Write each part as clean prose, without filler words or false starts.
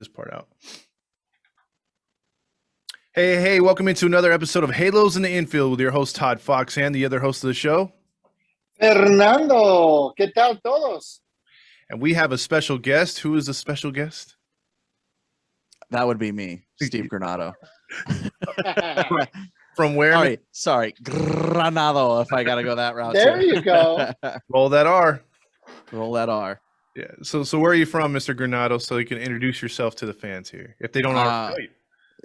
this part out. Hey, welcome into another episode of Halos in the Infield with your host Todd Fox and the other host of the show, Fernando. ¿Qué tal todos? And we have a special guest. Who is the special guest? That would be me, Steve Granado. From where? Sorry, Granado, if I got to go that route. There you go. Roll that R. Roll that R. Yeah. So where are you from, Mr. Granado, so you can introduce yourself to the fans here, if they don't already know you?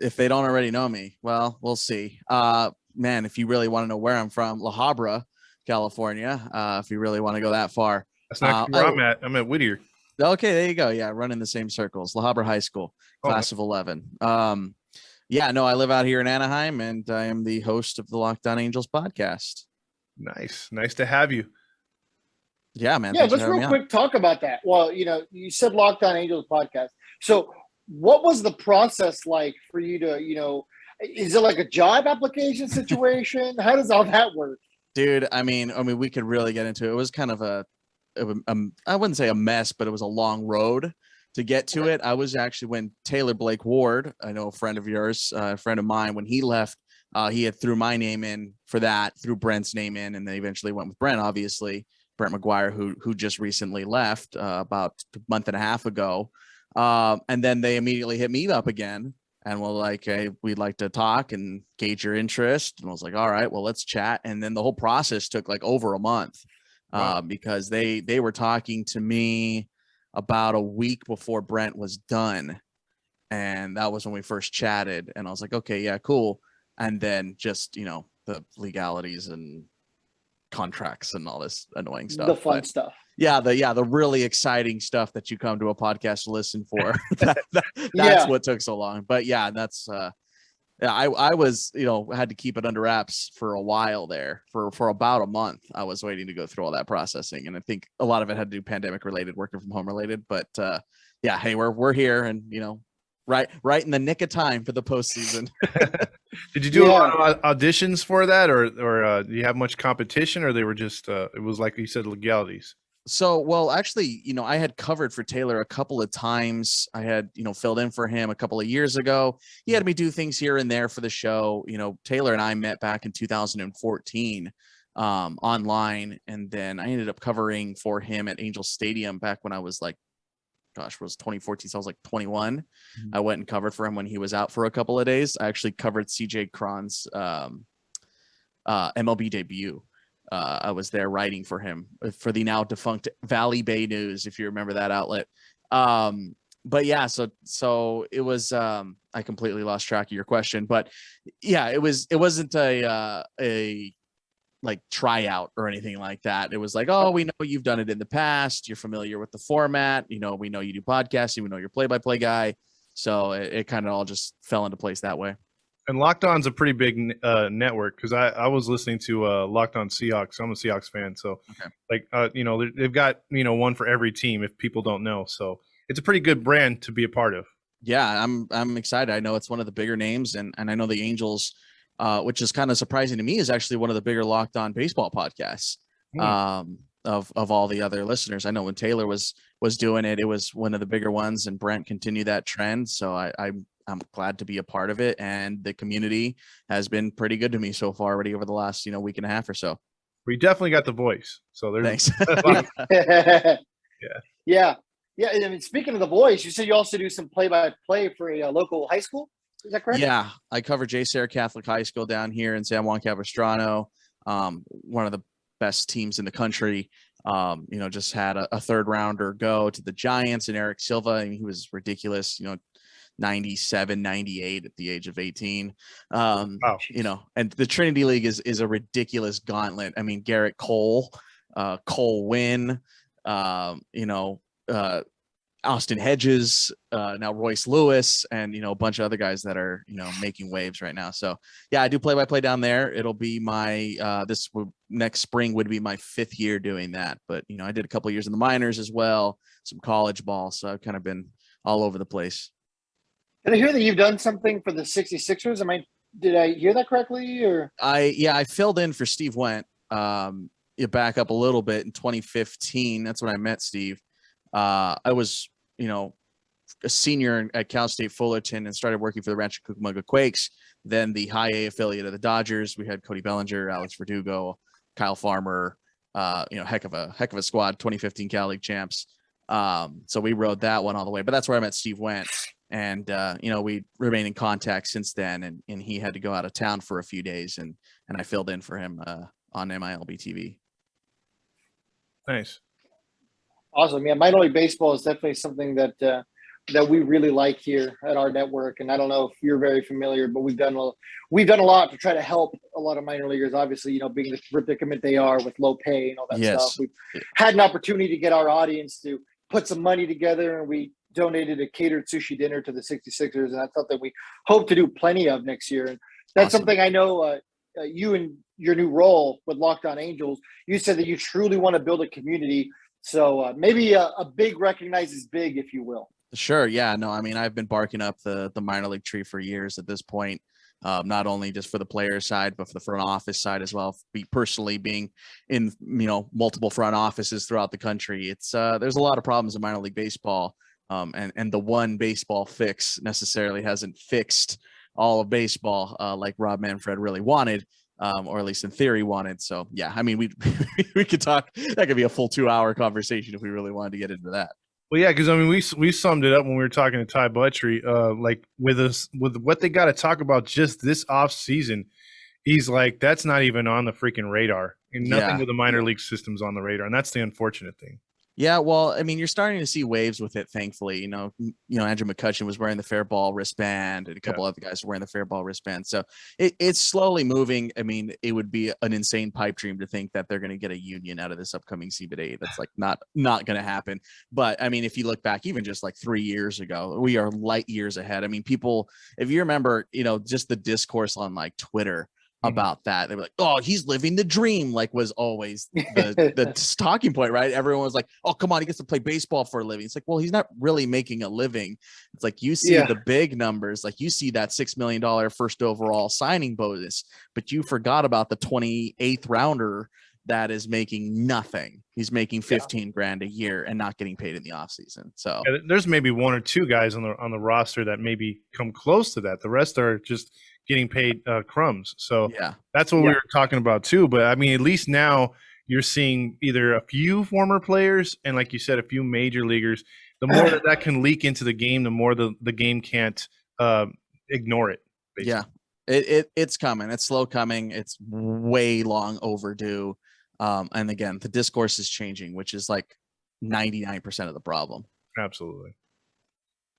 If they don't already know me, well, we'll see. Man, if you really want to know where I'm from, La Habra, California, if you really want to go that far. That's not where I'm at. I'm at Whittier. Okay, there you go. Yeah, running the same circles. La Habra High School, class of 11. Yeah, no, I live out here in Anaheim, and I am the host of the Locked On Angels podcast. Nice to have you. Yeah, man. Yeah, let's real quick talk about that. Well, you said Locked On Angels podcast. So what was the process like for you to, is it like a job application situation? How does all that work? Dude, I mean, we could really get into it. It was kind of I wouldn't say a mess, but it was a long road to get to it. I was actually, when Taylor Blake Ward, I know a friend of yours, a friend of mine, when he left, he had threw my name in for that, threw Brent's name in, and they eventually went with Brent, obviously. Brent McGuire, who just recently left about a month and a half ago. And then they immediately hit me up again and were like, hey, we'd like to talk and gauge your interest. And I was like, all right, well, let's chat. And then the whole process took like over a month because they were talking to me about a week before Brent was done. And that was when we first chatted. And I was like, okay, yeah, cool. And then just, the legalities and contracts and all this annoying stuff. The fun stuff. Yeah, the really exciting stuff that you come to a podcast to listen for. That's what took so long. But yeah, that's I was, had to keep it under wraps for a while there. For about a month, I was waiting to go through all that processing. And I think a lot of it had to do pandemic related, working from home related. But yeah, hey, we're here and right in the nick of time for the postseason. Did you do a lot of auditions for that, or do you have much competition, or they were just it was like you said, legalities? So, well, actually, I had covered for Taylor a couple of times. I had, filled in for him a couple of years ago. He had me do things here and there for the show. Taylor and I met back in 2014 online, and then I ended up covering for him at Angel Stadium back when I was like, it was 2014, so I was like 21. Mm-hmm. I went and covered for him when he was out for a couple of days. I actually covered CJ Cron's MLB debut. I was there writing for him for the now defunct Valley Bay News, if you remember that outlet. But yeah, so it was, I completely lost track of your question, but yeah, it wasn't a like tryout or anything like that. It was like, oh, we know you've done it in the past. You're familiar with the format. We know you do podcasting. We know you're play-by-play guy. So it kind of all just fell into place that way. And Locked On's a pretty big network, because I was listening to Locked On Seahawks. I'm a Seahawks fan, so they've got one for every team if people don't know. So it's a pretty good brand to be a part of. Yeah, I'm excited. I know it's one of the bigger names, and I know the Angels, which is kind of surprising to me, is actually one of the bigger Locked On baseball podcasts of all the other listeners. I know when Taylor was doing it, it was one of the bigger ones, and Brent continued that trend. So I'm glad to be a part of it, and the community has been pretty good to me so far already over the last week and a half or so. We definitely got the voice, so there's thanks. Yeah. I mean, speaking of the voice, you said you also do some play-by-play for a local high school. Is that correct? Yeah, I cover J. Sarah Catholic High School down here in San Juan Capistrano. One of the best teams in the country. Just had a third rounder go to the Giants, and Eric Silva. I mean, he was ridiculous. 97, 98 at the age of 18. And the Trinity League is a ridiculous gauntlet. I mean, Garrett Cole, Cole Wynn, Austin Hedges, now Royce Lewis, and a bunch of other guys that are making waves right now. So yeah, I do play-by-play down there. It'll be my next spring would be my 5th year doing that. But I did a couple of years in the minors as well, some college ball. So I've kind of been all over the place. Did I hear that you've done something for the 66ers? Did I hear that correctly? Or I filled in for Steve Went. You back up a little bit in 2015. That's when I met Steve. I was, a senior at Cal State Fullerton and started working for the Rancho Cucamonga Quakes, then the high A affiliate of the Dodgers. We had Cody Bellinger, Alex Verdugo, Kyle Farmer, heck of a squad, 2015 Cal League champs. So we rode that one all the way, but that's where I met Steve Went. And, we remained in contact since then, and he had to go out of town for a few days, and I filled in for him on MILB TV. Nice. Awesome. Yeah, minor league baseball is definitely something that we really like here at our network. And I don't know if you're very familiar, but we've done a lot to try to help a lot of minor leaguers. Obviously, being the predicament they are with low pay and all that stuff. We've had an opportunity to get our audience to put some money together, and we donated a catered sushi dinner to the 66ers, and that's something we hope to do plenty of next year. And that's awesome. something I know you and your new role with Locked On Angels, you said that you truly want to build a community. So maybe a big recognizes big, if you will. Sure. Yeah. No, I mean, I've been barking up the minor league tree for years at this point, not only just for the player side, but for the front office side as well. Personally being in, multiple front offices throughout the country, it's there's a lot of problems in minor league baseball. And the one baseball fix necessarily hasn't fixed all of baseball like Rob Manfred really wanted, or at least in theory wanted. So, yeah, I mean, we could talk. That could be a full 2-hour conversation if we really wanted to get into that. Well, yeah, because I mean, we summed it up when we were talking to Ty Buttrey, like with what they got to talk about just this off season. He's like, that's not even on the freaking radar, and nothing with the minor league systems on the radar, and that's the unfortunate thing. Yeah, well, I mean, you're starting to see waves with it, thankfully. Andrew McCutcheon was wearing the fair ball wristband, and a couple other guys were wearing the fair ball wristband. So it's slowly moving. I mean, it would be an insane pipe dream to think that they're going to get a union out of this upcoming CBA. That's like not going to happen. But I mean, if you look back, even just like 3 years ago, we are light years ahead. I mean, people, if you remember, just the discourse on like Twitter about that, they were like, oh, he's living the dream, like was always the talking point, right? Everyone was like, oh, come on, he gets to play baseball for a living. It's like, well, he's not really making a living. It's like, you see the big numbers, like you see that $6 million first overall signing bonus, but you forgot about the 28th rounder that is making nothing. He's making 15 grand a year and not getting paid in the offseason. So there's maybe one or two guys on the roster that maybe come close to that. The rest are just getting paid crumbs. So that's what we were talking about too. But I mean, at least now you're seeing either a few former players and, like you said, a few major leaguers. The more that can leak into the game, the more the game can't ignore it. Basically. Yeah, it's coming. It's slow coming. It's way long overdue. And again, the discourse is changing, which is like 99% of the problem. Absolutely.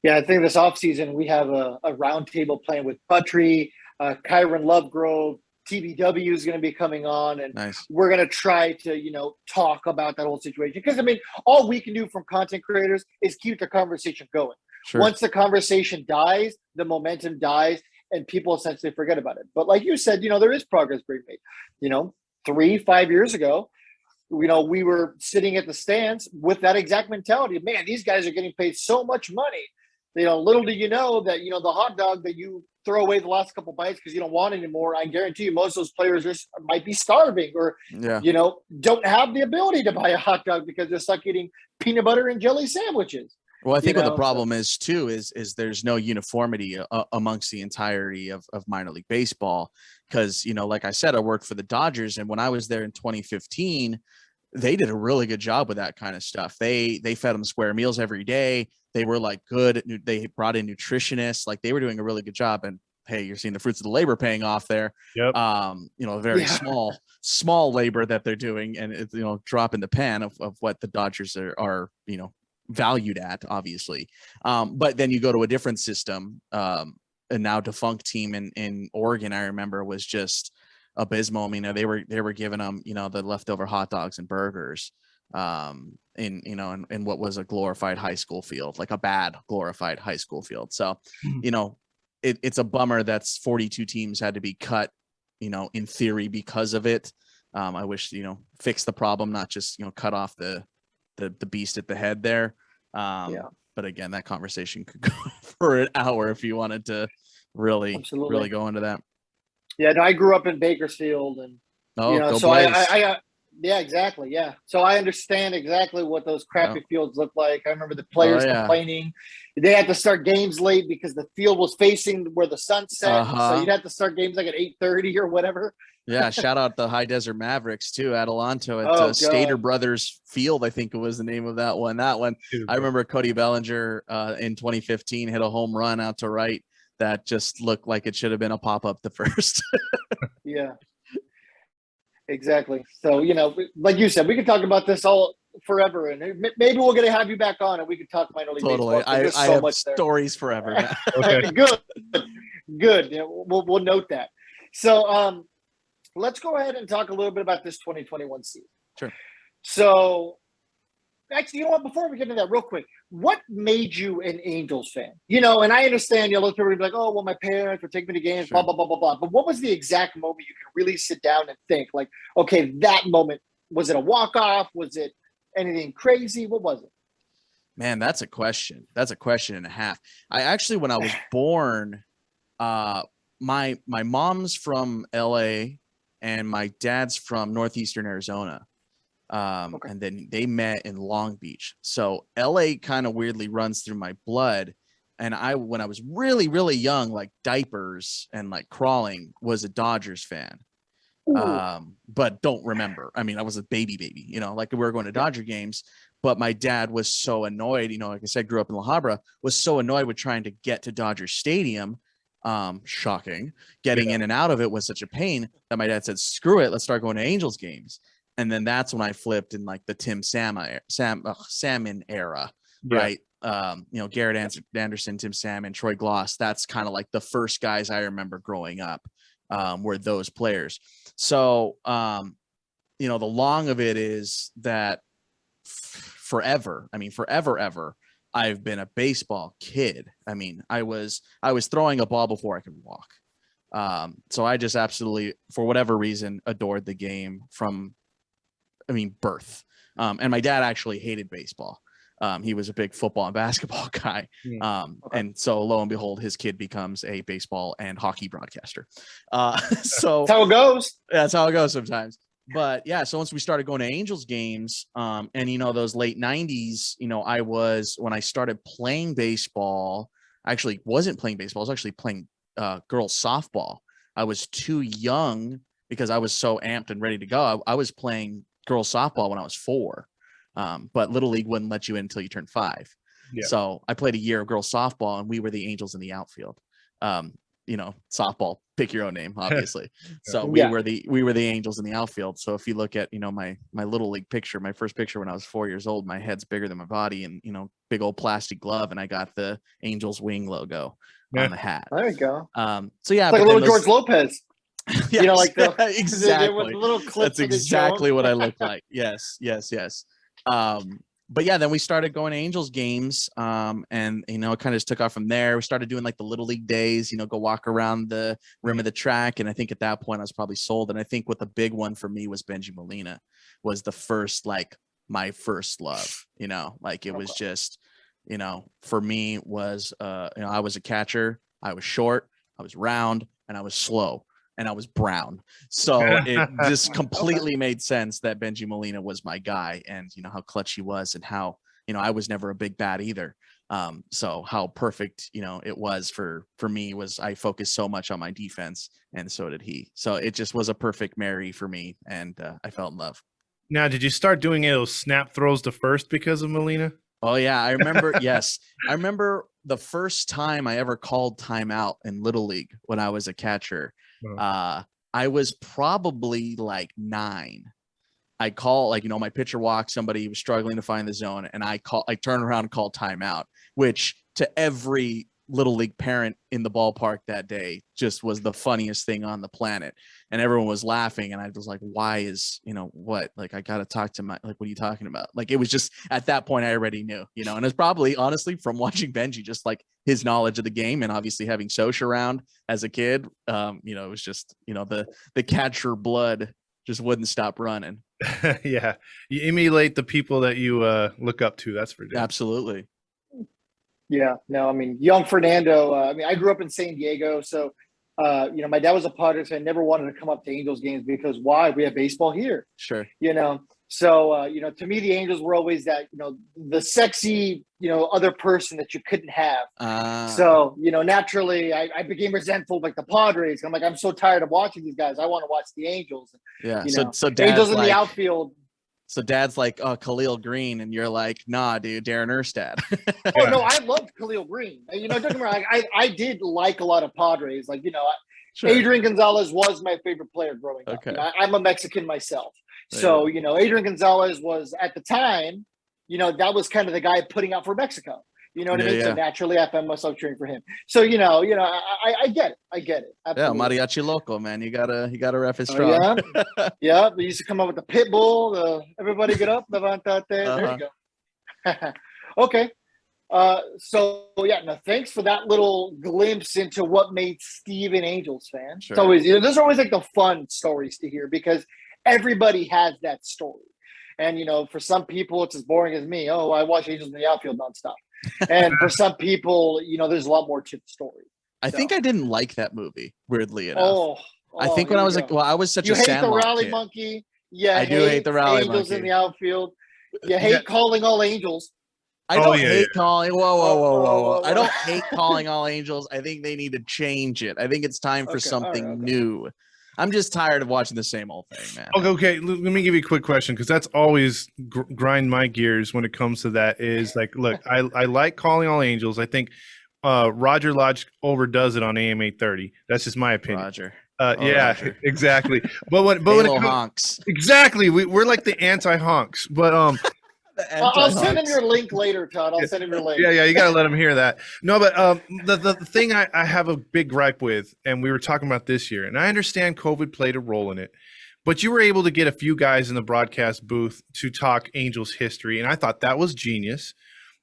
Yeah, I think this offseason we have a roundtable plan with Buttrey, Kyron Lovegrove, TBW is going to be coming on, and we're going to try to, talk about that whole situation. Because, I mean, all we can do from content creators is keep the conversation going. Sure. Once the conversation dies, the momentum dies, and people essentially forget about it. But like you said, there is progress being made. 3-5 years ago, we were sitting at the stands with that exact mentality. Man, these guys are getting paid so much money. Little do you know that, the hot dog that you throw away the last couple bites because you don't want anymore, I guarantee you most of those players might be starving or, don't have the ability to buy a hot dog because they're stuck eating peanut butter and jelly sandwiches. Well, I think what the problem is too is there's no uniformity amongst the entirety of minor league baseball. Because, like I said, I worked for the Dodgers, and when I was there in 2015, they did a really good job with that kind of stuff. They fed them square meals every day. They were like good. They brought in nutritionists. Like they were doing a really good job. And hey, you're seeing the fruits of the labor paying off there. Yep. Very small labor that they're doing, and it's, drop in the pan of what the Dodgers are valued at, obviously. But then you go to a different system, and now defunct team in Oregon, I remember, was just abysmal. I mean, they were giving them, the leftover hot dogs and burgers, in what was a glorified high school field, like a bad glorified high school field. So, it's a bummer that's 42 teams had to be cut, in theory because of it. I wish, fix the problem, not just, cut off the beast at the head there. But again, that conversation could go for an hour if you wanted to really go into that. Yeah, no, I grew up in Bakersfield, and so Yeah, exactly. Yeah. So I understand exactly what those crappy fields look like. I remember the Oh, players yeah. complaining. They had to start games late because the field was facing where the sun set. So you'd have to start games like at 8:30 or whatever. Yeah, shout out the High Desert Mavericks too, Adelanto at Oh, Stater God. Brothers Field, I think it was the name of that one. That one, I remember Cody Bellinger in 2015 hit a home run out to right that just looked like it should have been a pop-up the first. Yeah, exactly. So, you know, like you said, we could talk about this all forever, and maybe we're going to have you back on and we could talk minor league Totally. baseball. 'Cause there's I so have much there. stories forever, man. Okay. Good. Yeah, we'll note that. So, let's go ahead and talk a little bit about this 2021 season. Sure. So, actually, you know what? Before we get into that, real quick, what made you an Angels fan? You know, and I understand, you know, people be like, "Oh, well, my parents would take me to games," Sure. blah blah blah blah blah. But what was the exact moment you can really sit down and think, like, okay, that moment, was it a walk off? Was it anything crazy? What was it? Man, that's a question. That's a question and a half. I actually, when I was born, my mom's from LA and my dad's from northeastern Arizona. And then they met in Long Beach. So LA kind of weirdly runs through my blood. And when I was really, really young, like diapers and like crawling, was a Dodgers fan. But don't remember. I mean, I was a baby, you know, like we were going to Dodger games, but my dad was so annoyed, you know, like I said, grew up in La Habra, was so annoyed with trying to get to Dodger Stadium. Shocking. Getting in and out of it was such a pain that my dad said, screw it, let's start going to Angels games. And then that's when I flipped in like the Tim Salmon era, right? You know, Garrett Anderson, Tim Salmon, Troy Gloss. That's kind of like the first guys I remember growing up were those players. So, you know, the long of it is that forever, ever, I've been a baseball kid. I mean, I was throwing a ball before I could walk. So I just absolutely, for whatever reason, adored the game from birth. And my dad actually hated baseball. He was a big football and basketball guy. And so lo and behold, his kid becomes a baseball and hockey broadcaster. So that's how it goes. That's how it goes sometimes. But yeah, so once we started going to Angels games, and you know, those late 90s, you know, when I started playing baseball, I actually wasn't playing baseball. I was actually playing girls softball. I was too young because I was so amped and ready to go. I was playing girls softball when I was 4, but Little League wouldn't let you in until you turned 5. So I played a year of girls softball, and we were the Angels in the outfield. You know, softball, pick your own name, obviously. So we were the Angels in the outfield. So if you look at, you know, my Little League picture, my first picture when I was 4 years old, my head's bigger than my body, and, you know, big old plastic glove, and I got the Angels wing logo on the hat. There you go. So yeah, it's like a little George Lopez. Yes, you know, like exactly. The little clip. That's exactly what I look like. Yes. But yeah, then we started going to Angels games, and you know, it kind of just took off from there. We started doing like the Little League days, you know, go walk around the rim of the track, and I think at that point I was probably sold. And I think what the big one for me was Benji Molina, was the first, like, my first love. You know, like it was just, you know, for me was, you know, I was a catcher, I was short, I was round, and I was slow. And I was brown. So it just completely made sense that Benji Molina was my guy, and, you know, how clutch he was, and how, you know, I was never a big bat either. So how perfect, you know, it was for me was I focused so much on my defense, and so did he. So it just was a perfect marry for me, and I fell in love. Now, did you start doing those snap throws to first because of Molina? Oh yeah, I remember. Yes, I remember the first time I ever called timeout in Little League when I was a catcher. I was probably like 9. I call, like, you know, my pitcher walked, somebody was struggling to find the zone, and I turn around and call timeout, which to every Little League parent in the ballpark that day just was the funniest thing on the planet. And everyone was laughing, and I was like, why is, you know, what, like, I got to talk to what are you talking about? Like, it was just at that point I already knew, you know. And it's probably honestly from watching Benji, just like his knowledge of the game, and obviously having Soch around as a kid, you know, it was just, you know, the catcher blood just wouldn't stop running. Yeah, you emulate the people that you look up to. That's for sure. Absolutely. Yeah, no, I mean, young Fernando. I mean, I grew up in San Diego, so my dad was a Padres fan. Never wanted to come up to Angels games because why? We have baseball here. Sure. So, to me, the Angels were always that, the sexy, other person that you couldn't have. So, naturally, I became resentful of, like, the Padres. I'm like, I'm so tired of watching these guys. I want to watch the Angels. Yeah. So Dad's Angels in like, the outfield. So Dad's like, oh, Khalil Green. And you're like, nah, dude, Darren Erstad. Oh, no, I loved Khalil Green. Don't get me wrong. I did like a lot of Padres. Like, Sure. Adrian Gonzalez was my favorite player growing up. Okay. I'm a Mexican myself. So, Adrian Gonzalez was at the time, that was kind of the guy putting out for Mexico. You know what I mean? Yeah. So naturally I found myself cheering for him. So, I get it. I get it. Absolutely. Yeah, Mariachi Loco, man. You gotta ref it strong. Yeah. They used to come up with the pit bull, everybody get up, levantate. There you go. Okay. Thanks for that little glimpse into what made Steve an Angels fan. Sure. It's always, those are always like the fun stories to hear because everybody has that story. And, for some people, it's as boring as me. Oh, I watch Angels in the outfield nonstop. And for some people, there's a lot more to the story. I think I didn't like that movie, weirdly enough. I think when I was like, I was such a Sandlot the rally kid. Monkey. Yeah, I do hate the rally Angels monkey. In the outfield. You hate calling all Angels. I don't hate calling. Whoa. I don't hate calling all Angels. I think they need to change it. I think it's time for something new. I'm just tired of watching the same old thing, man. Okay. Let me give you a quick question because that's always grind my gears when it comes to that. Is like, look, I like calling all Angels. I think Roger Lodge overdoes it on AM 830. That's just my opinion. Roger. Roger. Exactly. But when it comes, honks. Exactly, we're like the anti-honks. But I'll send him your link later, Todd. I'll send him your link. Yeah, you gotta let him hear that. No, but the thing I have a big gripe with, and we were talking about this year, and I understand COVID played a role in it, but you were able to get a few guys in the broadcast booth to talk Angels history, and I thought that was genius.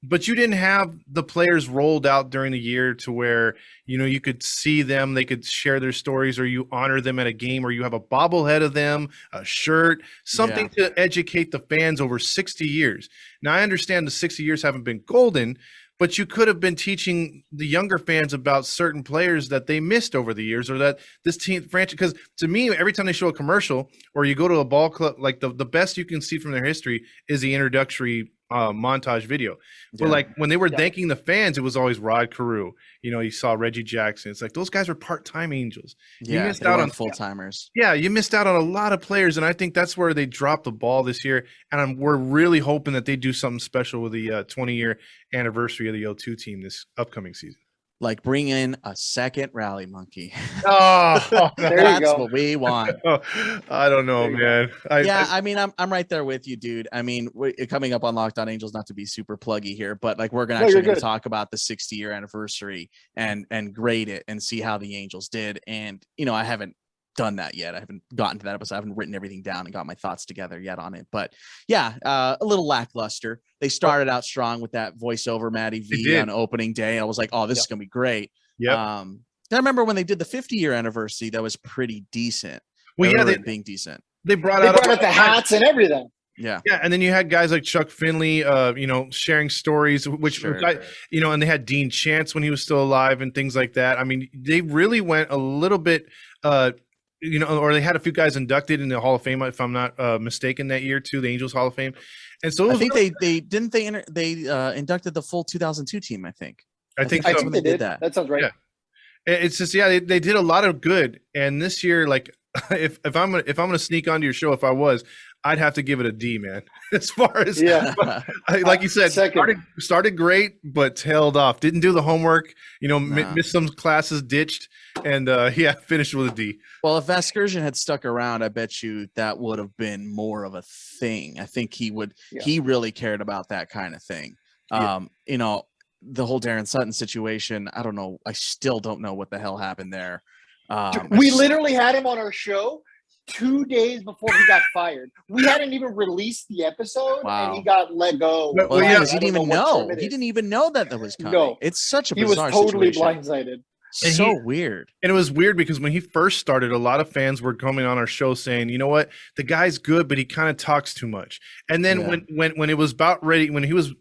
But you didn't have the players rolled out during the year to where, you could see them, they could share their stories, or you honor them at a game, or you have a bobblehead of them, a shirt, something to educate the fans over 60 years. Now, I understand the 60 years haven't been golden, but you could have been teaching the younger fans about certain players that they missed over the years, or that this team franchise. Because to me, every time they show a commercial or you go to a ball club, like the best you can see from their history is the introductory montage video. But like when they were thanking the fans, it was always Rod Carew. You saw Reggie Jackson. It's like those guys were part-time Angels. You missed out on full-timers. Yeah, you missed out on a lot of players, and I think that's where they dropped the ball this year. And we're really hoping that they do something special with the 20-year anniversary of the 02 team this upcoming season. Like bring in a second rally monkey. Oh, that's what we want. I don't know, man. I mean, I'm right there with you, dude. I mean, coming up on Locked On Angels, not to be super pluggy here, but like we're gonna talk about the 60-year anniversary and grade it and see how the Angels did. And I haven't done that yet. I haven't gotten to that episode. I haven't written everything down and got my thoughts together yet on it. But a little lackluster. They started out strong with that voiceover Matty V on opening day. I was like, oh, this is gonna be great. I remember when they did the 50-year anniversary, that was pretty decent. Well, being decent. They brought out the hats and everything. Yeah, and then you had guys like Chuck Finley, sharing stories, which and they had Dean Chance when he was still alive and things like that. I mean, they really went a little bit, or they had a few guys inducted in the Hall of Fame, if I'm not mistaken, that year too, the Angels Hall of Fame. And so I think they inducted the full 2002 team. I think so. I think they did that. That sounds right. Yeah. It's just they did a lot of good, and this year, like if I'm gonna sneak onto your show, if I was, I'd have to give it a D, man. As far as like you said, started great, but tailed off. Didn't do the homework. Missed some classes, ditched, and finished with a D. Well, if Vasgersian had stuck around, I bet you that would have been more of a thing. I think he would. Yeah. He really cared about that kind of thing. The whole Darren Sutton situation. I don't know. I still don't know what the hell happened there. We literally had him on our show 2 days before he got fired. We hadn't even released the episode, and he got let go. Well, he didn't even know. He didn't even know that was coming. No, it's such a bizarre situation. He was totally blindsided. So weird. And it was weird because when he first started, a lot of fans were coming on our show saying, you know what, the guy's good, but he kind of talks too much. And then when it was about ready, when he was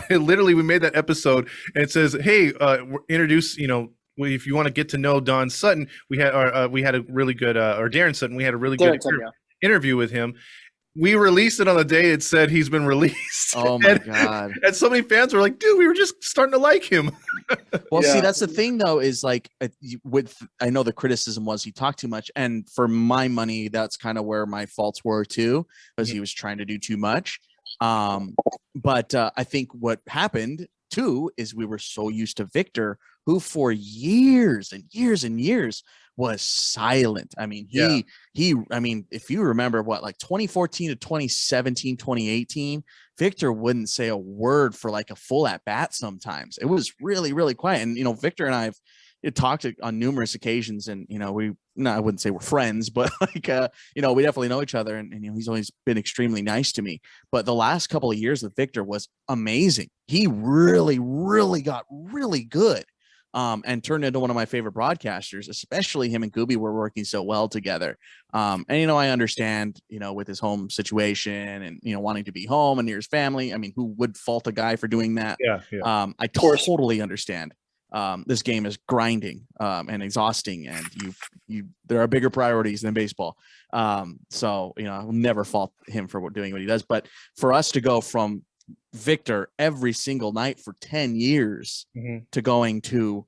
literally, we made that episode and it says, hey, introduce, if you want to get to know Don Sutton, we had a really good or Darren Sutton, we had a really good interview with him. We released it on the day it said he's been released. Oh my God. And so many fans were like, dude, we were just starting to like him. Well, see, that's the thing though, is like I know the criticism was he talked too much. And for my money, that's kind of where my faults were too, because he was trying to do too much. But I think what happened too is we were so used to Victor, who for years and years and years was silent. I mean, I mean, if you remember like 2014 to 2017, 2018, Victor wouldn't say a word for like a full at bat. Sometimes it was really, really quiet. And, Victor and I have talked on numerous occasions, and, I wouldn't say we're friends, but like, we definitely know each other, and he's always been extremely nice to me. But the last couple of years with Victor was amazing. He really, really got really good. And turned into one of my favorite broadcasters, especially him and Gooby were working so well together. And, I understand, with his home situation and, wanting to be home and near his family. I mean, who would fault a guy for doing that? Yeah. I totally understand. This game is grinding and exhausting, and there are bigger priorities than baseball. So, I will never fault him for doing what he does. But for us to go from Victor every single night for 10 years to going to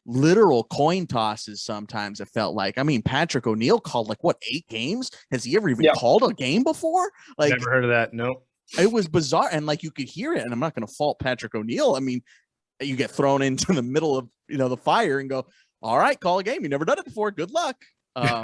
literal coin tosses, sometimes it felt like. I mean, Patrick O'Neill called like 8 games? Has he ever even called a game before? Like, never heard of that. No. It was bizarre, and like you could hear it. And I'm not going to fault Patrick O'Neill. I mean, you get thrown into the middle of the fire and go, all right, call a game. You never done it before. Good luck. I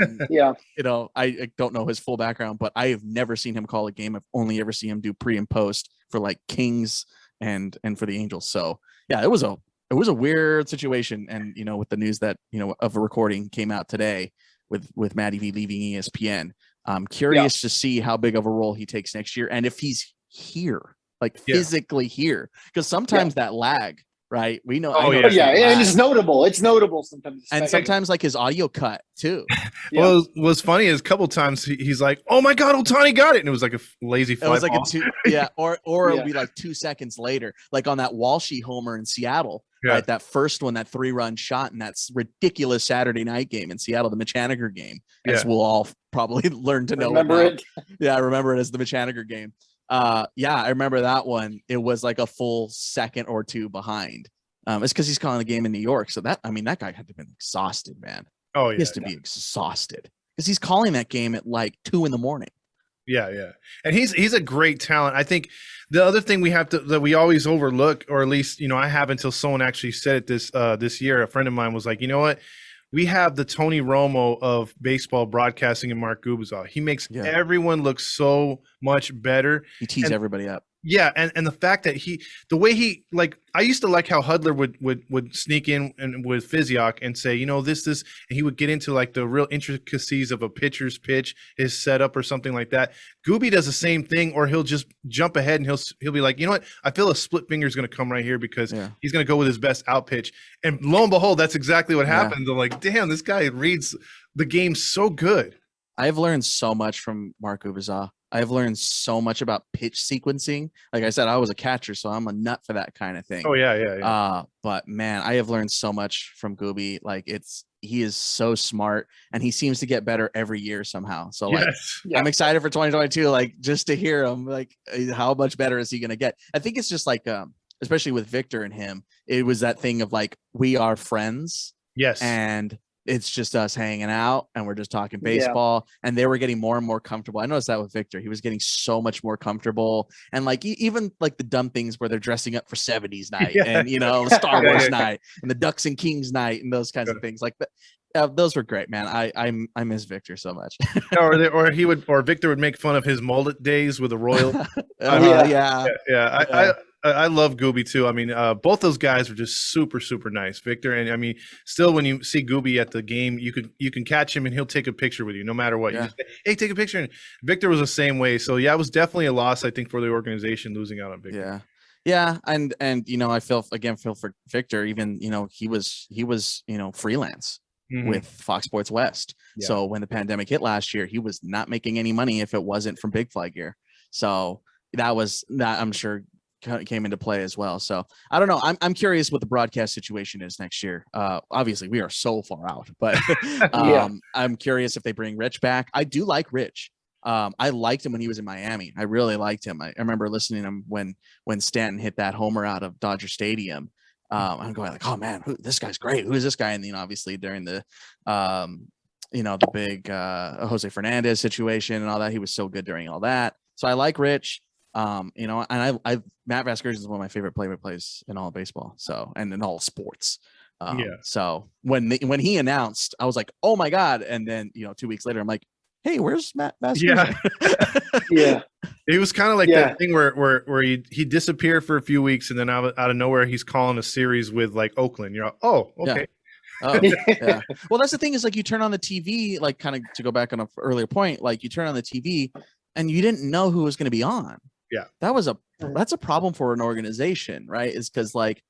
don't know his full background, but I have never seen him call a game. I've only ever seen him do pre and post for like Kings and for the Angels. So yeah, it was a weird situation. And with the news that of a recording came out today with Matty V leaving ESPN, I'm curious to see how big of a role he takes next year, and if he's here, like physically here, because sometimes that lag. Right. We know. And it's notable. It's notable sometimes. And sometimes like his audio cut too. Well, what's funny is a couple times he's like, "Oh my God, Ohtani got it," and it was like a lazy fly. It was like ball. Or it'll be like 2 seconds later, like on that Walshy homer in Seattle. Right, that first one, that 3-run shot in that ridiculous Saturday night game in Seattle, the Mitch Haniger game, as we'll all probably learn to know. Remember it? Yeah, I remember it as the Mitch Haniger game. I remember that one. It was like a full second or two behind. It's because he's calling the game in New York. So that guy had to have been exhausted, man. Oh yeah. He has to be exhausted because he's calling that game at like 2 a.m. Yeah. And he's a great talent. I think the other thing that we always overlook, or at least, I have until someone actually said it this year, a friend of mine was like, you know what? We have the Tony Romo of baseball broadcasting in Mark Gubicza. He makes everyone look so much better. He tees everybody up. Yeah, and the fact that the way he, like, I used to like how Hudler would sneak in and with Physiok and say, this, and he would get into like the real intricacies of a pitcher's pitch, his setup or something like that. Gooby does the same thing, or he'll just jump ahead and he'll be like, you know what, I feel a split finger is going to come right here because he's going to go with his best out pitch. And lo and behold, that's exactly what happened. I'm like, damn, this guy reads the game so good. I've learned so much from Mark Gubicza. I've learned so much about pitch sequencing. Like I said, I was a catcher, so I'm a nut for that kind of thing. Oh yeah. But man, I have learned so much from Gooby. Like he is so smart, and he seems to get better every year somehow. So I'm excited for 2022. Like just to hear him, like how much better is he going to get? I think it's just like, especially with Victor and him, it was that thing of like, we are friends. Yes. And it's just us hanging out and we're just talking baseball, and they were getting more and more comfortable. I noticed that with Victor, he was getting so much more comfortable, and like even like the dumb things where they're dressing up for 70s night and Star Wars night and the Ducks and Kings night and those kinds of things like that. Those were great, man. I miss Victor so much. or Victor would make fun of his mullet days with a Royal. I love Gooby too. I mean, both those guys are just super, super nice. Victor, and I mean, still when you see Gooby at the game, you can catch him and he'll take a picture with you no matter what. You just say, hey, take a picture. And Victor was the same way. So yeah, it was definitely a loss, I think, for the organization losing out on Victor. Yeah. And I feel for Victor. Even he was freelance with Fox Sports West. Yeah. So when the pandemic hit last year, he was not making any money if it wasn't from Big Fly Gear. So that I'm sure came into play as well. So I don't know. I'm curious what the broadcast situation is next year. Obviously we are so far out, but I'm curious if they bring Rich back. I do like Rich. I liked him when he was in Miami. I really liked him. I remember listening to him when Stanton hit that homer out of Dodger Stadium. I'm going like, oh man, this guy's great. Who is this guy? And then obviously during the the big Jose Fernandez situation and all that, he was so good during all that. So I like Rich. And I Matt Vasgersian is one of my favorite play-by-plays in all of baseball. So, and in all sports. So when he announced, I was like, oh my God. And then, 2 weeks later, I'm like, hey, where's Matt Vasgersian? Yeah. It was kind of like that thing where he disappeared for a few weeks, and then out of nowhere, he's calling a series with like Oakland. You're like, oh, okay. Yeah. Oh, yeah. Well, that's the thing is like you turn on the TV, like kind of to go back on an earlier point, like you turn on the TV and you didn't know who was going to be on. Yeah. That's a problem for an organization, right? Is because like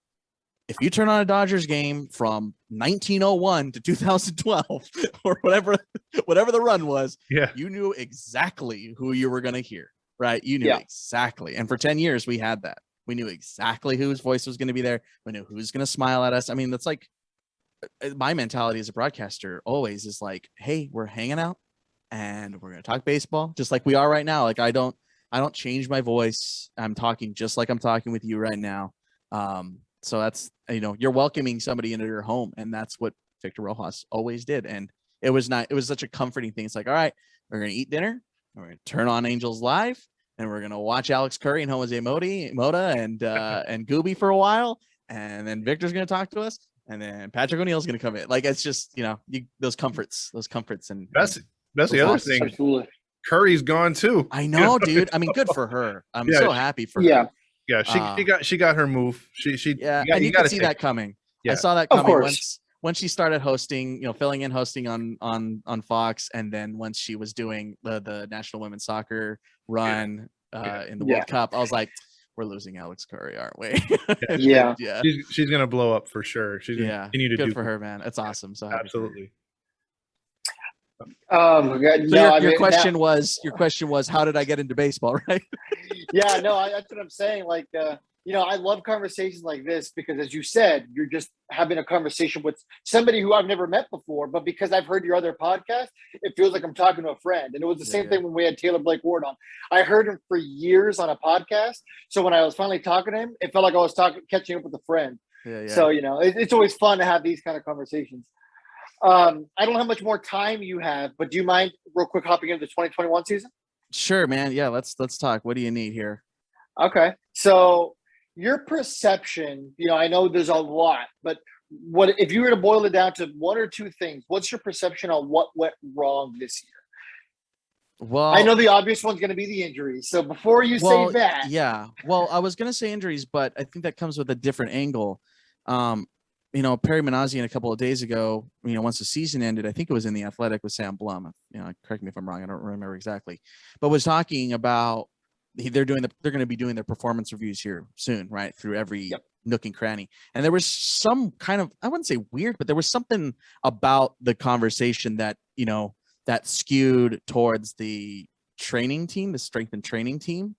if you turn on a Dodgers game from 1901 to 2012 or whatever the run was, you knew exactly who you were going to hear, right? You knew exactly. And for 10 years we had that. We knew exactly whose voice was going to be there. We knew who's going to smile at us. I mean, that's like my mentality as a broadcaster always is like, hey, we're hanging out and we're going to talk baseball just like we are right now. Like I don't change my voice. I'm talking just like I'm talking with you right now. So that's, you're welcoming somebody into your home, and that's what Victor Rojas always did. And it was such a comforting thing. It's like, all right, we're going to eat dinner. We're going to turn on Angels Live, and we're going to watch Alex Curry and Jose Mota and Gooby for a while. And then Victor's going to talk to us. And then Patrick O'Neill's going to come in. Like, it's just, those comforts. And that's the other thing. Absolutely. Curry's gone too. I know, dude. I mean, good for her. I'm so happy for her. Yeah. She got her move. And you could see that coming. Yeah. I saw that coming once she started hosting, filling in hosting on Fox. And then once she was doing the National Women's Soccer run in the World Cup, I was like, we're losing Alex Curry, aren't we? Yeah. She's gonna blow up for sure. She's gonna continue to good do for her, man. It's awesome. So absolutely. Oh God. So your question was how did I get into baseball, right? Yeah, no, that's what I'm saying. Like, I love conversations like this because, as you said, you're just having a conversation with somebody who I've never met before, but because I've heard your other podcast, it feels like I'm talking to a friend. And it was the same thing when we had Taylor Blake Ward on. I heard him for years on a podcast, so when I was finally talking to him, it felt like I was catching up with a friend. So it's always fun to have these kind of conversations. I don't know how much more time you have, but do you mind real quick hopping into the 2021 season? Sure, man. Yeah, let's talk. What do you need here? Okay. So your perception, I know there's a lot, but what if you were to boil it down to one or two things, what's your perception on what went wrong this year? Well, I know the obvious one's going to be the injuries. So before you say that. Yeah. Well, I was going to say injuries, but I think that comes with a different angle. Perry Manazian a couple of days ago, once the season ended, I think it was in The Athletic with Sam Blum. Correct me if I'm wrong. I don't remember exactly, but was talking about they're going to be doing their performance reviews here soon, right? Through every nook and cranny. And there was some kind of, I wouldn't say weird, but there was something about the conversation that, that skewed towards the training team, the strength and training team.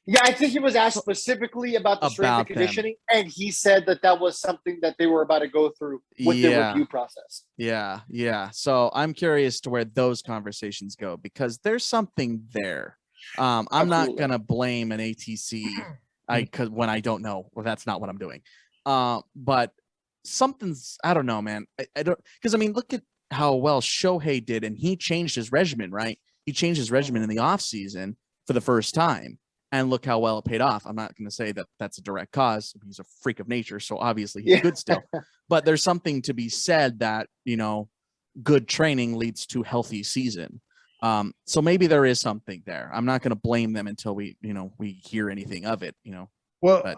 Yeah, I think he was asked specifically about the strength and conditioning, and he said that was something that they were about to go through with the review process. Yeah. So I'm curious to where those conversations go because there's something there. I'm not gonna blame an ATC because when I don't know, well, that's not what I'm doing. But something's, I don't know, man. I don't, because I mean, look at how well Shohei did, and he changed his regimen, right? He changed his regimen in the off season for the first time. And look how well it paid off. I'm not going to say that that's a direct cause. He's a freak of nature, so obviously he's good still. But there's something to be said that, good training leads to healthy season. So maybe there is something there. I'm not going to blame them until we hear anything of it, Well,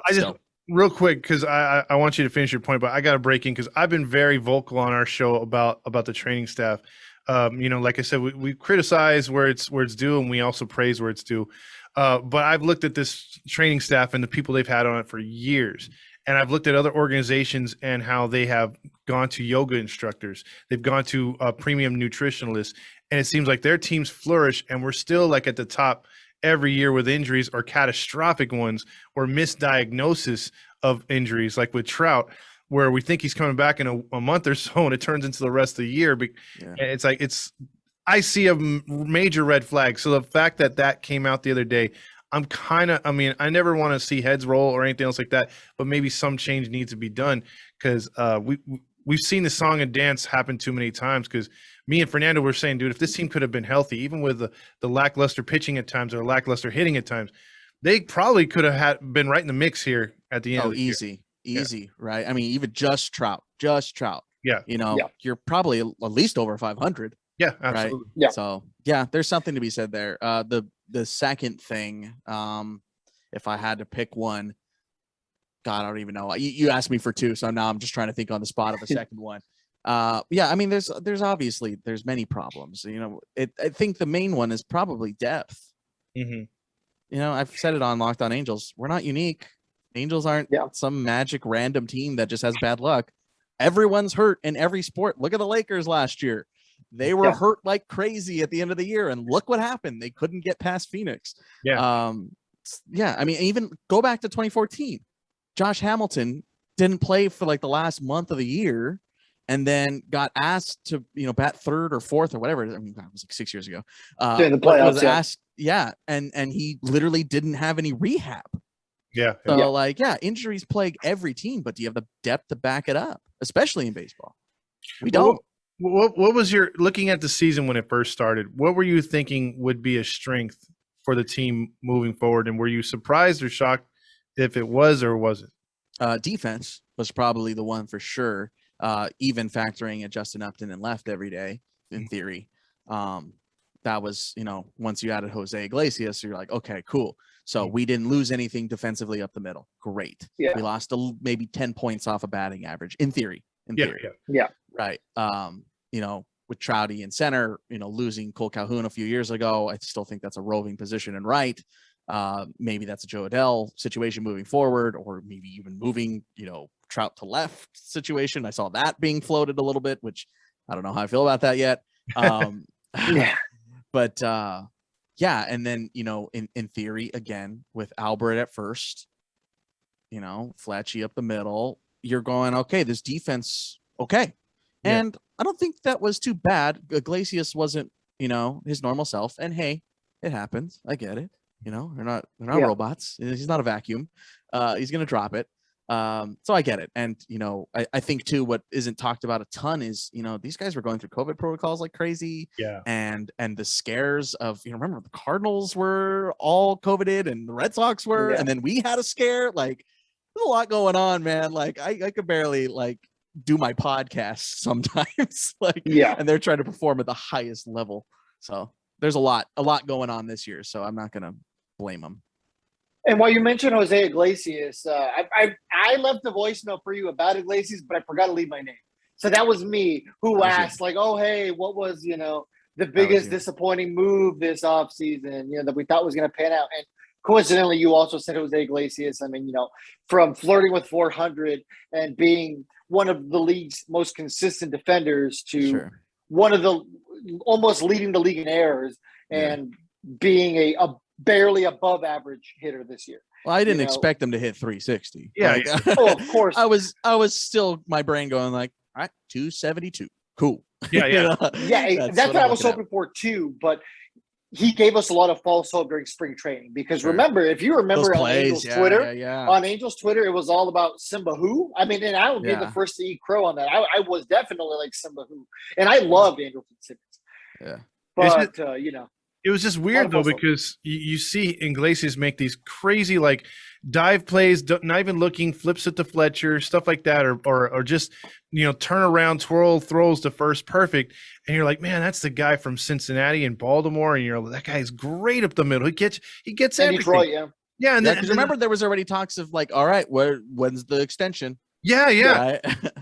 real quick, because I want you to finish your point, but I got to break in because I've been very vocal on our show about the training staff. Like I said, we criticize where it's due, and we also praise where it's due. But I've looked at this training staff and the people they've had on it for years. And I've looked at other organizations and how they have gone to yoga instructors. They've gone to premium nutritionalists. And it seems like their teams flourish. And we're still like at the top every year with injuries or catastrophic ones or misdiagnosis of injuries, like with Trout, where we think he's coming back in a month or so and it turns into the rest of the year. It's like, I see a major red flag. So the fact that came out the other day, I never want to see heads roll or anything else like that, but maybe some change needs to be done because we've seen the song and dance happen too many times. Because me and Fernando were saying, dude, if this team could have been healthy, even with the lackluster pitching at times or lackluster hitting at times, they probably could have been right in the mix here at the end. Oh, easy, right? I mean, even just Trout. Yeah. You're probably at least over 500. Yeah, absolutely. Right? Yeah. So yeah, there's something to be said there. The second thing, if I had to pick one, God, I don't even know. You asked me for two, so now I'm just trying to think on the spot of a second one. Yeah, I mean, there's obviously there's many problems. I think the main one is probably depth. Mm-hmm. I've said it on Locked On Angels. We're not unique. Angels aren't some magic random team that just has bad luck. Everyone's hurt in every sport. Look at the Lakers last year. They were hurt like crazy at the end of the year, and look what happened. They couldn't get past Phoenix. I mean, even go back to 2014. Josh Hamilton didn't play for like the last month of the year, and then got asked to bat third or fourth or whatever. I mean, that was like 6 years ago. In the playoffs, was asked, and he literally didn't have any rehab. So injuries plague every team, but do you have the depth to back it up, especially in baseball? We don't. What was your looking at the season when it first started? What were you thinking would be a strength for the team moving forward? And were you surprised or shocked if it was or wasn't? Defense was probably the one for sure. Even factoring at Justin Upton and left every day in theory. That was, once you added Jose Iglesias, you're like, okay, cool. So we didn't lose anything defensively up the middle. Great. Yeah. We lost maybe 10 points off a batting average in theory. Yeah. Right. With Trouty in center, losing Cole Calhoun a few years ago, I still think that's a roving position and right. Maybe that's a Joe Adell situation moving forward, or maybe even moving, Trout to left situation. I saw that being floated a little bit, which I don't know how I feel about that yet. But and then, in theory, again, with Albert at first, Fletchy up the middle, you're going, okay, this defense, okay. And I don't think that was too bad. Iglesias wasn't, his normal self. And hey, it happens. I get it. They're not robots. He's not a vacuum. He's going to drop it. So I get it. And, I think too, what isn't talked about a ton is, these guys were going through COVID protocols like crazy. Yeah. And the scares of, remember the Cardinals were all COVIDed and the Red Sox were, and then we had a scare. Like, there's a lot going on, man. Like I could barely do my podcast sometimes. And they're trying to perform at the highest level. So there's a lot going on this year. So I'm not going to blame them. And while you mentioned Jose Iglesias, I left a voicemail for you about Iglesias, but I forgot to leave my name. So that was me who asked, oh, hey, what was, the biggest disappointing move this offseason, that we thought was going to pan out? And coincidentally, you also said Jose Iglesias. I mean, from flirting with 400 and being one of the league's most consistent defenders to one of the almost leading the league in errors and being a barely above average hitter this year. Well, I didn't expect them to hit 360. Yeah. Oh, of course. I was still, my brain going all right, 272. Cool. Yeah. That's what I was hoping for too. But he gave us a lot of false hope during spring training because remember, if you remember on Angels Twitter, on Angels Twitter, it was all about Simba Who. I mean, and I would be the first to eat crow on that. I was definitely like Simba Who, and I loved Andrelton Simmons. Yeah. But it was just weird though, because you see Iglesias make these crazy dive plays, not even looking, flips it to Fletcher, stuff like that, or just turn around, twirl throws to first perfect, and you're like, man, that's the guy from Cincinnati and Baltimore, and you're like, that guy's great up the middle. He gets everything. Detroit, and then remember there was already talks of all right, when's the extension? Yeah.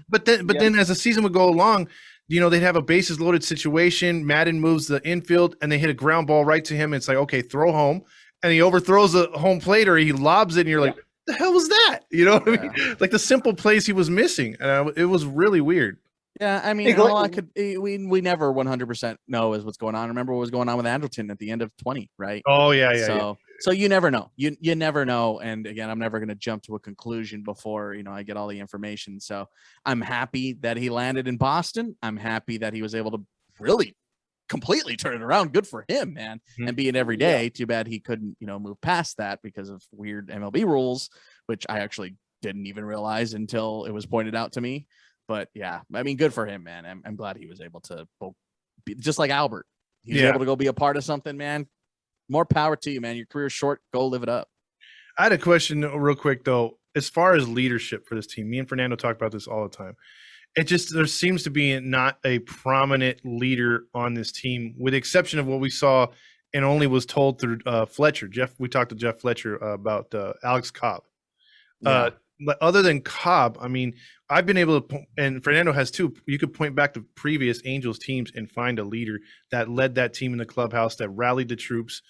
But then as the season would go along, they'd have a bases loaded situation. Madden moves the infield and they hit a ground ball right to him. It's like, okay, throw home. And he overthrows the home plate or he lobs it and you're like, what the hell was that? You know what I mean? Like the simple plays he was missing. And it was really weird. Yeah, I mean, all I could we never 100% know is what's going on. Remember what was going on with Anderton at the end of 20, right? Oh yeah. So you never know. You never know. And again, I'm never going to jump to a conclusion before I get all the information. So I'm happy that he landed in Boston. I'm happy that he was able to really completely turn it around. Good for him, man. Mhm. And be it every day. Too bad he couldn't move past that because of weird MLB rules, which I actually didn't even realize until it was pointed out to me. But yeah, I mean, good for him, man. I'm glad he was able to be just like Albert. He's able to go be a part of something, man. More power to you, man. Your career's short. Go live it up. I had a question real quick though. As far as leadership for this team, me and Fernando talk about this all the time. There seems to be not a prominent leader on this team, with the exception of what we saw and only was told through Fletcher. We talked to Jeff Fletcher about Alex Cobb. Yeah. But other than Cobb, I mean, I've been able to, and Fernando has too. You could point back to previous Angels teams and find a leader that led that team in the clubhouse, that rallied the troops.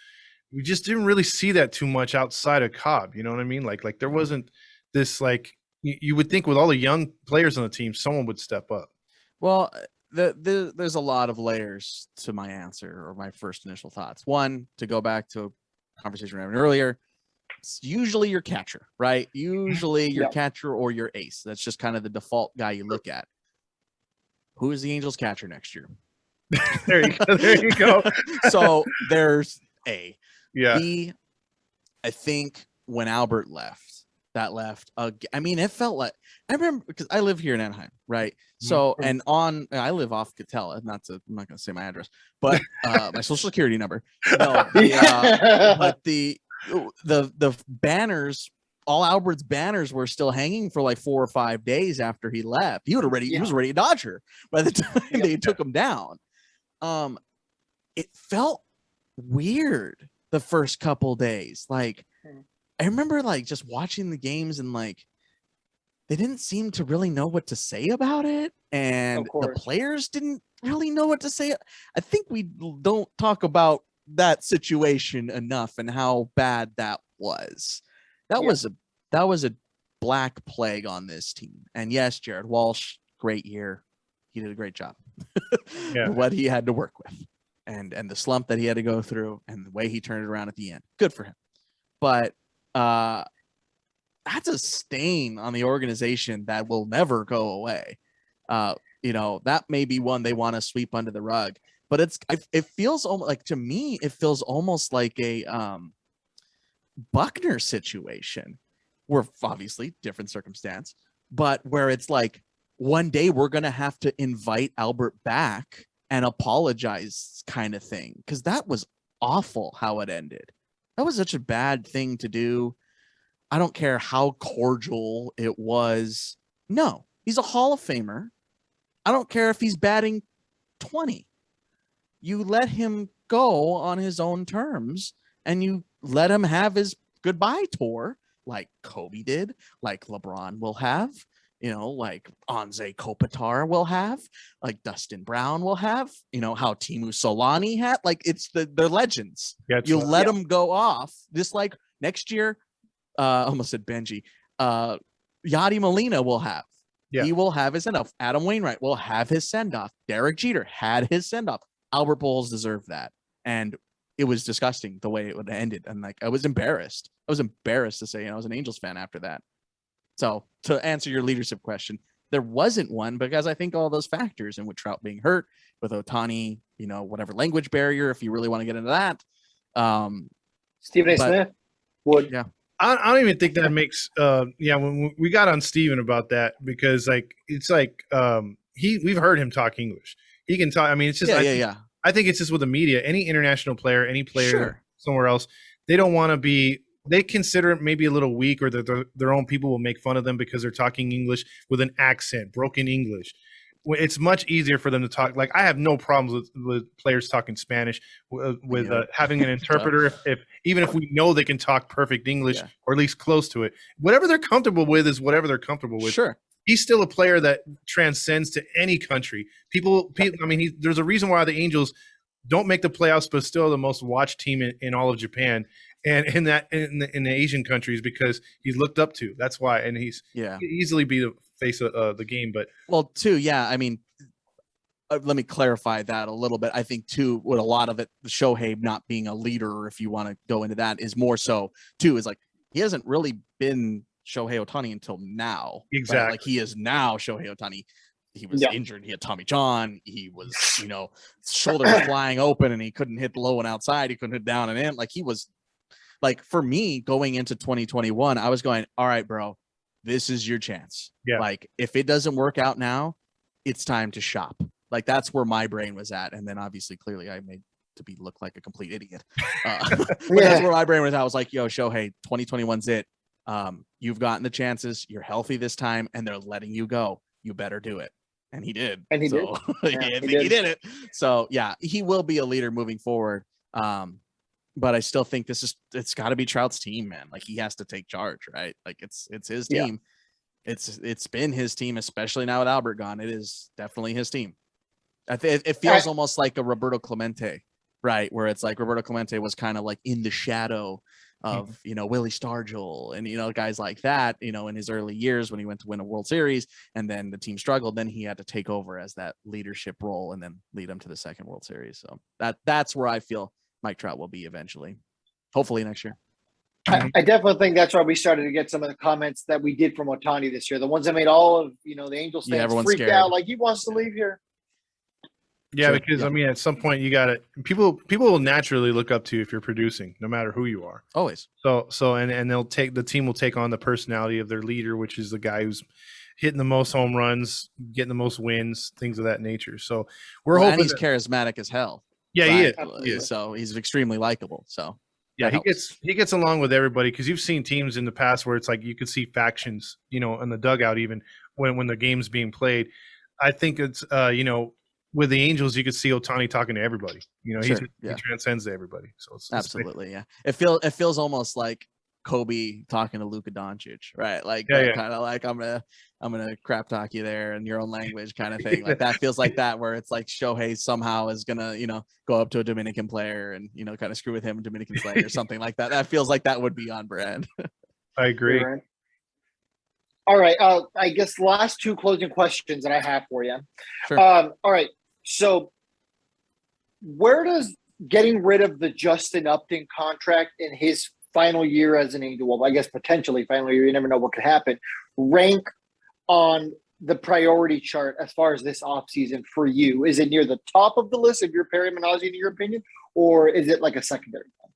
We just didn't really see that too much outside of Cobb. You know what I mean? Like there wasn't this you would think with all the young players on the team, someone would step up. Well, there's a lot of layers to my answer or my first initial thoughts. One, to go back to a conversation we were having earlier, it's usually your catcher, right? Usually your catcher or your ace. That's just kind of the default guy you look at. Who is the Angels catcher next year? There you go. So there's A. Yeah. B, I think when Albert left, I mean, it felt like, I remember because I live here in Anaheim, right? So, and I live off Catella, I'm not going to say my address, but my social security number. No, but the banners, all Albert's banners were still hanging for like 4 or 5 days after he left. He was already a Dodger by the time they took him down. It felt weird the first couple days. Like, I remember like just watching the games and like they didn't seem to really know what to say about it, and the players didn't really know what to say. I think we don't talk about that situation enough and how bad that was. That was a black plague on this team. And yes, Jared Walsh, great year. He did a great job. What he had to work with and the slump that he had to go through and the way he turned it around at the end. Good for him. But that's a stain on the organization that will never go away. That may be one they want to sweep under the rug. But it feels almost like, to me, it feels almost like a Buckner situation, where obviously different circumstance, but where it's like one day we're going to have to invite Albert back and apologize kind of thing. Because that was awful how it ended. That was such a bad thing to do. I don't care how cordial it was. No, he's a Hall of Famer. I don't care if he's batting 20. You let him go on his own terms and you let him have his goodbye tour like Kobe did, like LeBron will have, like Anze Kopitar will have, like Dustin Brown will have, how Timu Solani had. Like, they're legends. You let them go off. Just like next year, almost said Benji, Yadi Molina will have. He will have his send-off. Adam Wainwright will have his send-off. Derek Jeter had his send-off. Albert Pujols deserved that. And it was disgusting the way it would have ended. And like, I was embarrassed. To say, I was an Angels fan after that. So to answer your leadership question, there wasn't one, because I think all those factors, and with Trout being hurt, with Ohtani, whatever language barrier, if you really want to get into that. Stephen A. Smith would. Yeah. I don't even think that makes when we got on Steven about that, because we've heard him talk English. He can talk. I mean, it's just I think it's just with the media. Any international player, any player somewhere else, they don't want to be. They consider it maybe a little weak, or that their own people will make fun of them because they're talking English with an accent, broken English. It's much easier for them to talk. Like, I have no problems with players talking Spanish, with having an interpreter. Even if we know they can talk perfect English, or at least close to it, whatever they're comfortable with is whatever they're comfortable with. Sure. He's still a player that transcends to any country. People. I mean, there's a reason why the Angels don't make the playoffs, but still the most watched team in all of Japan, and in the Asian countries, because he's looked up to. That's why, and he's easily be the face of the game. But I mean, let me clarify that a little bit. I think too, with a lot of it, Shohei not being a leader, if you want to go into that, is more so too, is like, he hasn't really been Shohei Ohtani until now. Exactly. Right? Like, he is now Shohei Ohtani. He was injured. He had Tommy John. He was, shoulder was flying open and he couldn't hit low and outside. He couldn't hit down and in. Like, he was, like, for me going into 2021, I was going, all right, bro, this is your chance. Yeah. Like, if it doesn't work out now, it's time to shop. Like, that's where my brain was at. And then obviously, clearly, I made to be look like a complete idiot. But that's where my brain was at. I was like, yo, Shohei, 2021's it. You've gotten the chances. You're healthy this time, and they're letting you go. You better do it. And he did. And he did. Yeah, he did it. So, yeah, he will be a leader moving forward. But I still think it's got to be Trout's team, man. Like, he has to take charge, right? Like, it's his team. It's been his team, especially now with Albert gone. It is definitely his team. It feels almost like a Roberto Clemente, right? Where it's like Roberto Clemente was kind of like in the shadow of, Willie Stargell and, guys like that, in his early years when he went to win a World Series and then the team struggled. Then he had to take over as that leadership role and then lead them to the second World Series. So that's where I feel Mike Trout will be eventually, hopefully next year. I definitely think that's why we started to get some of the comments that we did from Ohtani this year. The ones that made all of, the Angels fans freaked out, like, he wants to leave here. Yeah, because I mean, at some point you got to people will naturally look up to you if you're producing, no matter who you are. Always. So and the team will take on the personality of their leader, which is the guy who's hitting the most home runs, getting the most wins, things of that nature. So we're hoping he's charismatic as hell. Yeah, right? he is. So he's extremely likable. So yeah, he gets along with everybody, because you've seen teams in the past where it's like you could see factions, in the dugout even when the game's being played. I think it's with the Angels, you could see Ohtani talking to everybody. He transcends to everybody. So it's absolutely, yeah. It feels almost like Kobe talking to Luka Doncic, right? Like kind of like I'm gonna crap talk you there in your own language, kind of thing. Like that feels like that, where it's like Shohei somehow is gonna go up to a Dominican player and kind of screw with him, Dominican player or something like that. That feels like that would be on brand. I agree. All right. I guess last two closing questions that I have for you. Sure. All right. So where does getting rid of the Justin Upton contract in his final year as an Angel, well, I guess potentially final year, you never know what could happen, rank on the priority chart as far as this offseason for you? Is it near the top of the list of your Perry Minasian, in your opinion, or is it like a secondary one?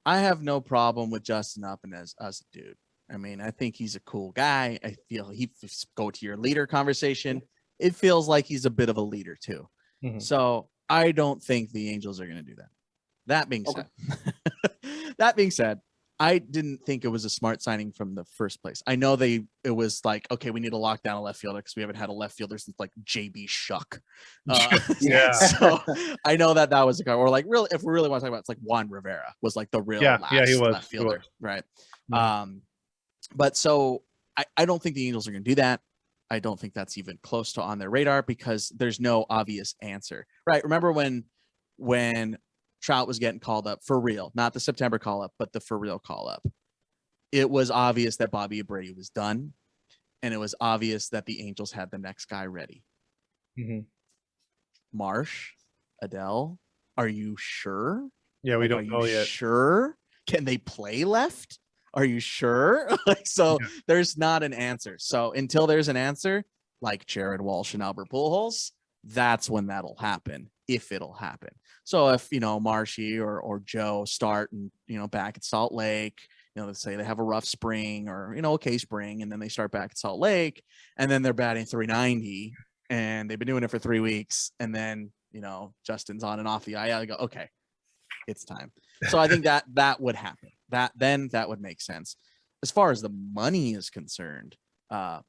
I have no problem with Justin Upton as a dude. I mean, I think he's a cool guy. I feel go to your leader conversation. It feels like he's a bit of a leader too. Mm-hmm. So I don't think the Angels are going to do that. That being said, I didn't think it was a smart signing from the first place. I know it was like, okay, we need to lock down a left fielder because we haven't had a left fielder since like JB Shuck. So I know that was a guy, or like really, if we really want to talk about it, it's like Juan Rivera was like the real last left fielder, right? Mm-hmm. But so I don't think the Angels are going to do that. I don't think that's even close to on their radar because there's no obvious answer, right? Remember when Trout was getting called up for real, not the September call up, but the for real call up. It was obvious that Bobby Abreu was done, and it was obvious that the Angels had the next guy ready. Mm-hmm. Marsh, Adele, are you sure? Yeah, we don't know yet. Sure? Can they play left? Are you sure? There's not an answer. So until there's an answer, like Jared Walsh and Albert Pujols, that's when that'll happen, if it'll happen. So if, Marshy or Joe start and, back at Salt Lake, let's say they have a rough spring or, okay spring, and then they start back at Salt Lake, and then they're batting 390 and they've been doing it for 3 weeks. And then, Justin's on and off the IL. I go, okay, it's time. So I think that would happen. That would make sense. As far as the money is concerned, I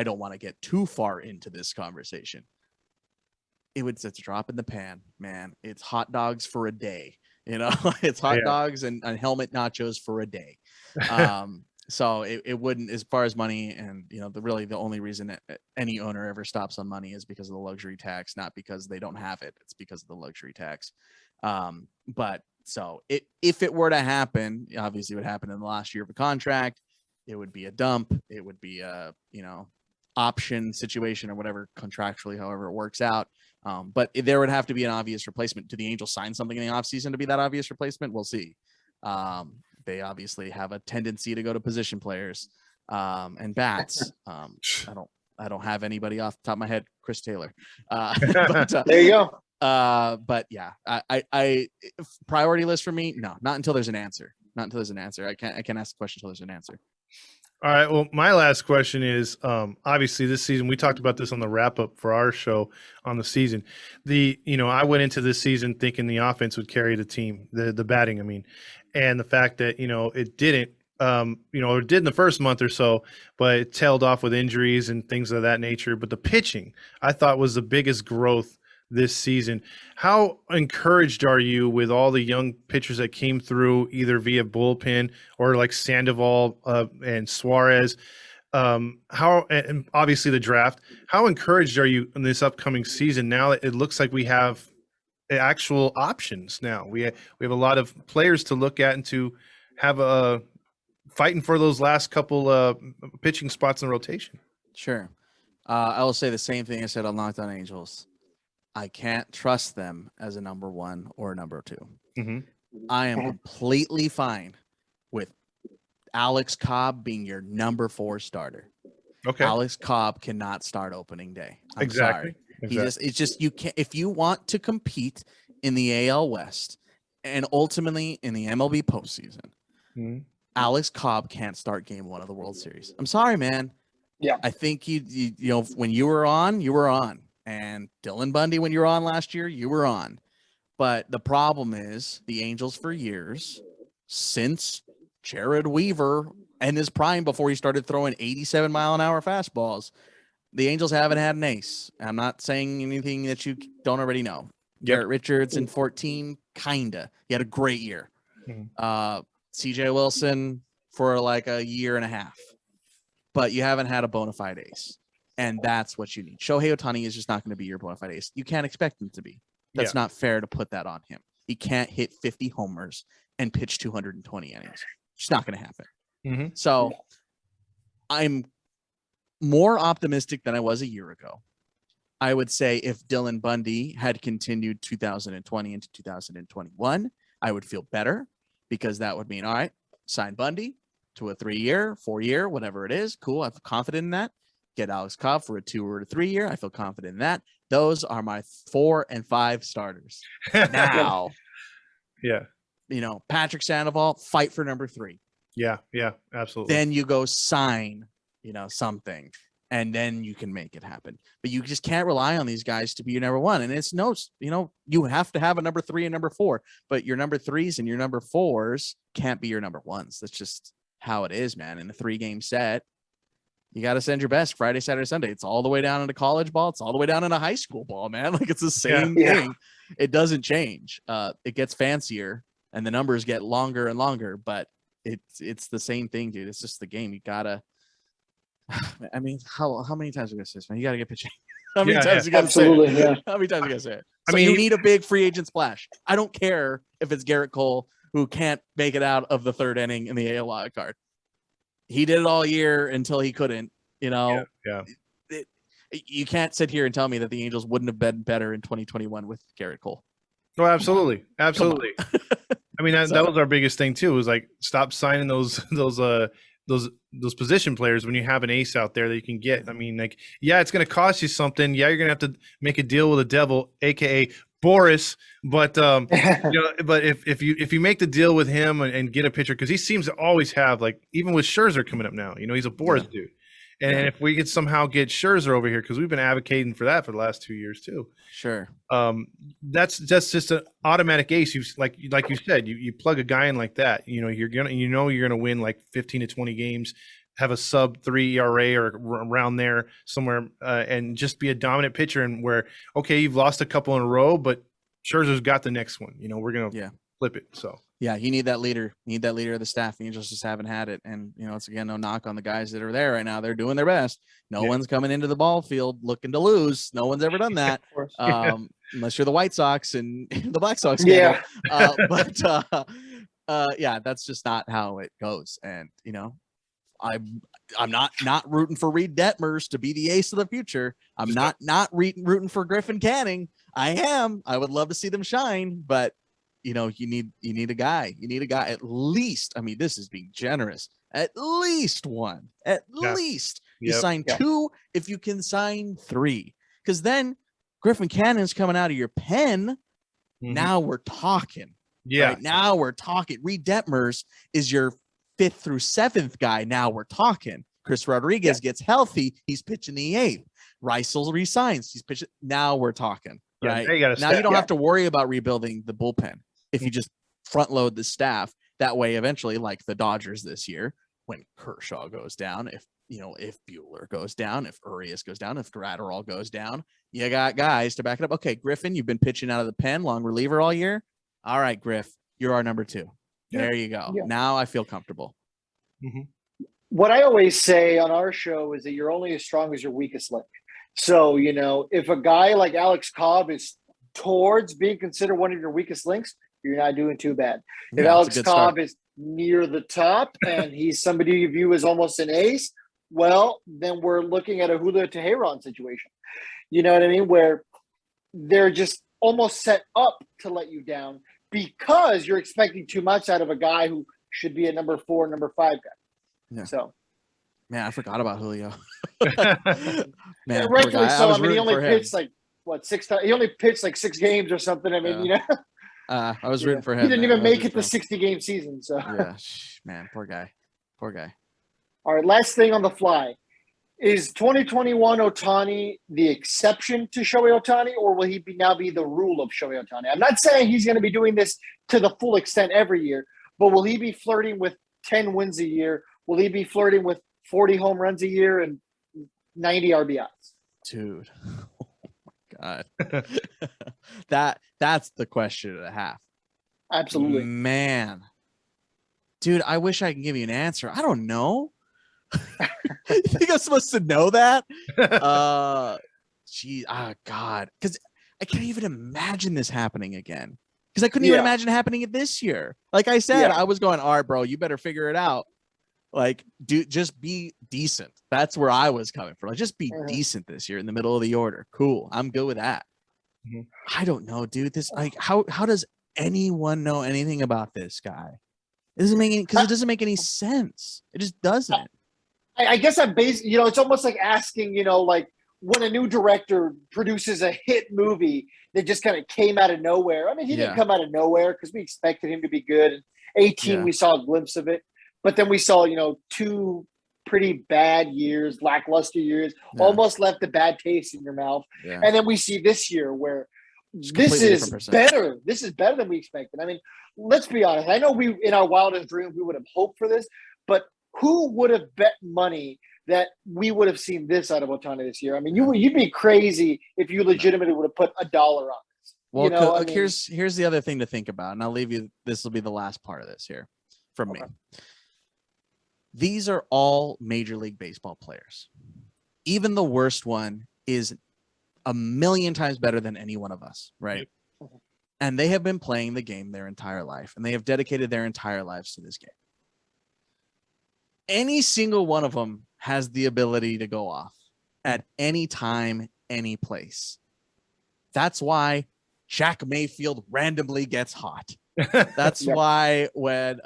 don't want to get too far into this conversation. It's a drop in the pan, man. It's hot dogs for a day. It's hot dogs and helmet nachos for a day. So it wouldn't, as far as money, and the only reason that any owner ever stops on money is because of the luxury tax, not because they don't have it. It's because of the luxury tax. But so if it were to happen, obviously it would happen in the last year of a contract. It would be a dump. It would be option situation or whatever contractually, however it works out. But there would have to be an obvious replacement. Do the Angels sign something in the offseason to be that obvious replacement? We'll see. They obviously have a tendency to go to position players and bats. I don't have anybody off the top of my head. Chris Taylor. But, there you go. But yeah, I priority list for me. No, not until there's an answer. Not until there's an answer. I can't ask the question until there's an answer. All right. Well, my last question is, obviously this season, we talked about this on the wrap up for our show on the season. I went into this season thinking the offense would carry the team, the batting, I mean, and the fact that, it didn't, it did in the first month or so, but it tailed off with injuries and things of that nature. But the pitching, I thought, was the biggest growth this season. How encouraged are you with all the young pitchers that came through either via bullpen or like Sandoval and Suarez? How, and obviously the draft, how encouraged are you in this upcoming season now that it looks like we have actual options now? We have a lot of players to look at and to have a fighting for those last couple pitching spots in the rotation. Sure. I will say the same thing I said on Locked On Angels. I can't trust them as a number one or a number two. Mm-hmm. I am completely fine with Alex Cobb being your number 4 starter. Okay. Alex Cobb cannot start opening day. I'm Exactly. sorry. It's just you can't, if you want to compete in the AL West and ultimately in the MLB postseason, mm-hmm. Alex Cobb can't start game 1 of the World Series. I'm sorry, man. Yeah. I think you when you were on, you were on. And Dylan Bundy, when you were on last year, you were on. But the problem is the Angels for years, since Jared Weaver and his prime before he started throwing 87-mile-an-hour fastballs, the Angels haven't had an ace. I'm not saying anything that you don't already know. Yep. Garrett Richards in 14, kinda. He had a great year. Mm-hmm. CJ Wilson for like a year and a half. But you haven't had a bona fide ace. And that's what you need. Shohei Ohtani is just not going to be your bona fide ace. You can't expect him to be. That's not fair to put that on him. He can't hit 50 homers and pitch 220 innings. It's not going to happen. Mm-hmm. So I'm more optimistic than I was a year ago. I would say if Dylan Bundy had continued 2020 into 2021, I would feel better because that would mean, all right, sign Bundy to a 3-year, 4-year, whatever it is. Cool. I'm confident in that. Get Alex Cobb for a 2 or a 3 year. I feel confident in that. Those are my 4 and 5 starters. Now, Patrick Sandoval, fight for number 3. Yeah, absolutely. Then you go sign, something, and then you can make it happen. But you just can't rely on these guys to be your number 1. And it's you have to have a number 3 and number 4, but your number 3s and your number 4s can't be your number 1s. That's just how it is, man. In a 3-game set, you got to send your best Friday, Saturday, Sunday. It's all the way down into college ball. It's all the way down into high school ball, man. Like it's the same thing. It doesn't change. It gets fancier and the numbers get longer and longer, but it's the same thing, dude. It's just the game. You gotta, I mean, how many times are we gonna say this, man? You gotta get pitching. How many times you gotta say it? Yeah. How many times you gotta say it? So you need a big free agent splash. I don't care if it's Garrett Cole who can't make it out of the 3rd inning in the AL wild card. He did it all year until he couldn't, Yeah. You can't sit here and tell me that the Angels wouldn't have been better in 2021 with Garrett Cole. Oh, absolutely. Absolutely. I mean, that was our biggest thing too, was like, stop signing those position players when you have an ace out there that you can get. I mean, like, it's going to cost you something. Yeah. You're going to have to make a deal with the devil, AKA Boris, but but if you make the deal with him and get a pitcher, because he seems to always have, like, even with Scherzer coming up now, he's a Boris dude, and if we could somehow get Scherzer over here, because we've been advocating for that for the last 2 years too. Sure. That's just an automatic ace. You like you said, you plug a guy in like that, you're gonna win like 15 to 20 games, have a sub 3 ERA or around there somewhere, and just be a dominant pitcher. And where, okay, you've lost a couple in a row, but Scherzer's got the next one. We're going to flip it. So you need that leader. You need that leader of the staff. The Angels just haven't had it. And, it's, again, no knock on the guys that are there right now. They're doing their best. No one's coming into the ball field looking to lose. No one's ever done that. Unless you're the White Sox and the Black Sox. Yeah. That's just not how it goes. And, I'm not rooting for Reed Detmers to be the ace of the future. I'm not rooting for Griffin Canning. I would love to see them shine, but you need a guy. You need a guy at least. I mean, this is being generous. At least one. At least you sign 2 if you can sign 3, because then Griffin Cannon's coming out of your pen. Now we're talking. Yeah. Right? Now we're talking. Reed Detmers is your 5th through 7th guy. Now we're talking. Chris Rodriguez gets healthy. He's pitching the 8th. Reisel resigns. He's pitching. Now we're talking. Right. Now you don't have to worry about rebuilding the bullpen if you just front load the staff. That way, eventually, like the Dodgers this year, when Kershaw goes down, if Buehler goes down, if Urias goes down, if Gratterall goes down, you got guys to back it up. Okay, Griffin, you've been pitching out of the pen, long reliever all year. All right, Griff, you're our number 2. There you go. Now I feel comfortable. What I always say on our show is that you're only as strong as your weakest link. So, if a guy like Alex Cobb is towards being considered one of your weakest links, you're not doing too bad. If Alex Cobb is near the top and he's somebody you view as almost an ace, well, then we're looking at a Julio Teheran situation. You know what I mean? Where they're just almost set up to let you down because you're expecting too much out of a guy who should be a number 4, number 5 guy. Yeah. So, man, I forgot about Julio. Man, rightfully so. I mean, he only pitched like 6 times. He only pitched like 6 games or something. I mean, I was rooting for him. He didn't even make it the 60-game season. So, man, poor guy. All right, last thing on the fly. Is 2021 Ohtani the exception to Shohei Ohtani, or will he now be the rule of Shohei Ohtani? I'm not saying he's going to be doing this to the full extent every year, but will he be flirting with 10 wins a year? Will he be flirting with 40 home runs a year and 90 RBIs? Dude, oh my God. That's the question and a half. Absolutely. Man. Dude, I wish I could give you an answer. I don't know. You think I'm supposed to know that? God. Because I can't even imagine this happening again. Because I couldn't even imagine happening it this year. Like I said, I was going, all right, bro, you better figure it out. Like, just be decent. That's where I was coming from. Like, just be decent this year in the middle of the order. Cool. I'm good with that. I don't know, dude. This, like, how does anyone know anything about this guy? It doesn't make any, because it doesn't make any sense. It just doesn't. I guess I'm based, it's almost like asking, like when a new director produces a hit movie that just kind of came out of nowhere. I mean, he didn't come out of nowhere because we expected him to be good. And 18, we saw a glimpse of it. But then we saw, 2 pretty bad years, lackluster years, almost left a bad taste in your mouth. Yeah. And then we see this year where this is better. This is better than we expected. I mean, let's be honest. I know we, in our wildest dreams, we would have hoped for this, but who would have bet money that we would have seen this out of Ohtani this year? I mean, you'd be crazy if you legitimately would have put $1 on this. Well, here's the other thing to think about, and I'll leave you. This will be the last part of this here from me. These are all Major League Baseball players. Even the worst one is a million times better than any one of us, right? And they have been playing the game their entire life, and they have dedicated their entire lives to this game. Any single one of them has the ability to go off at any time, any place. That's why Jack Mayfield randomly gets hot. That's why when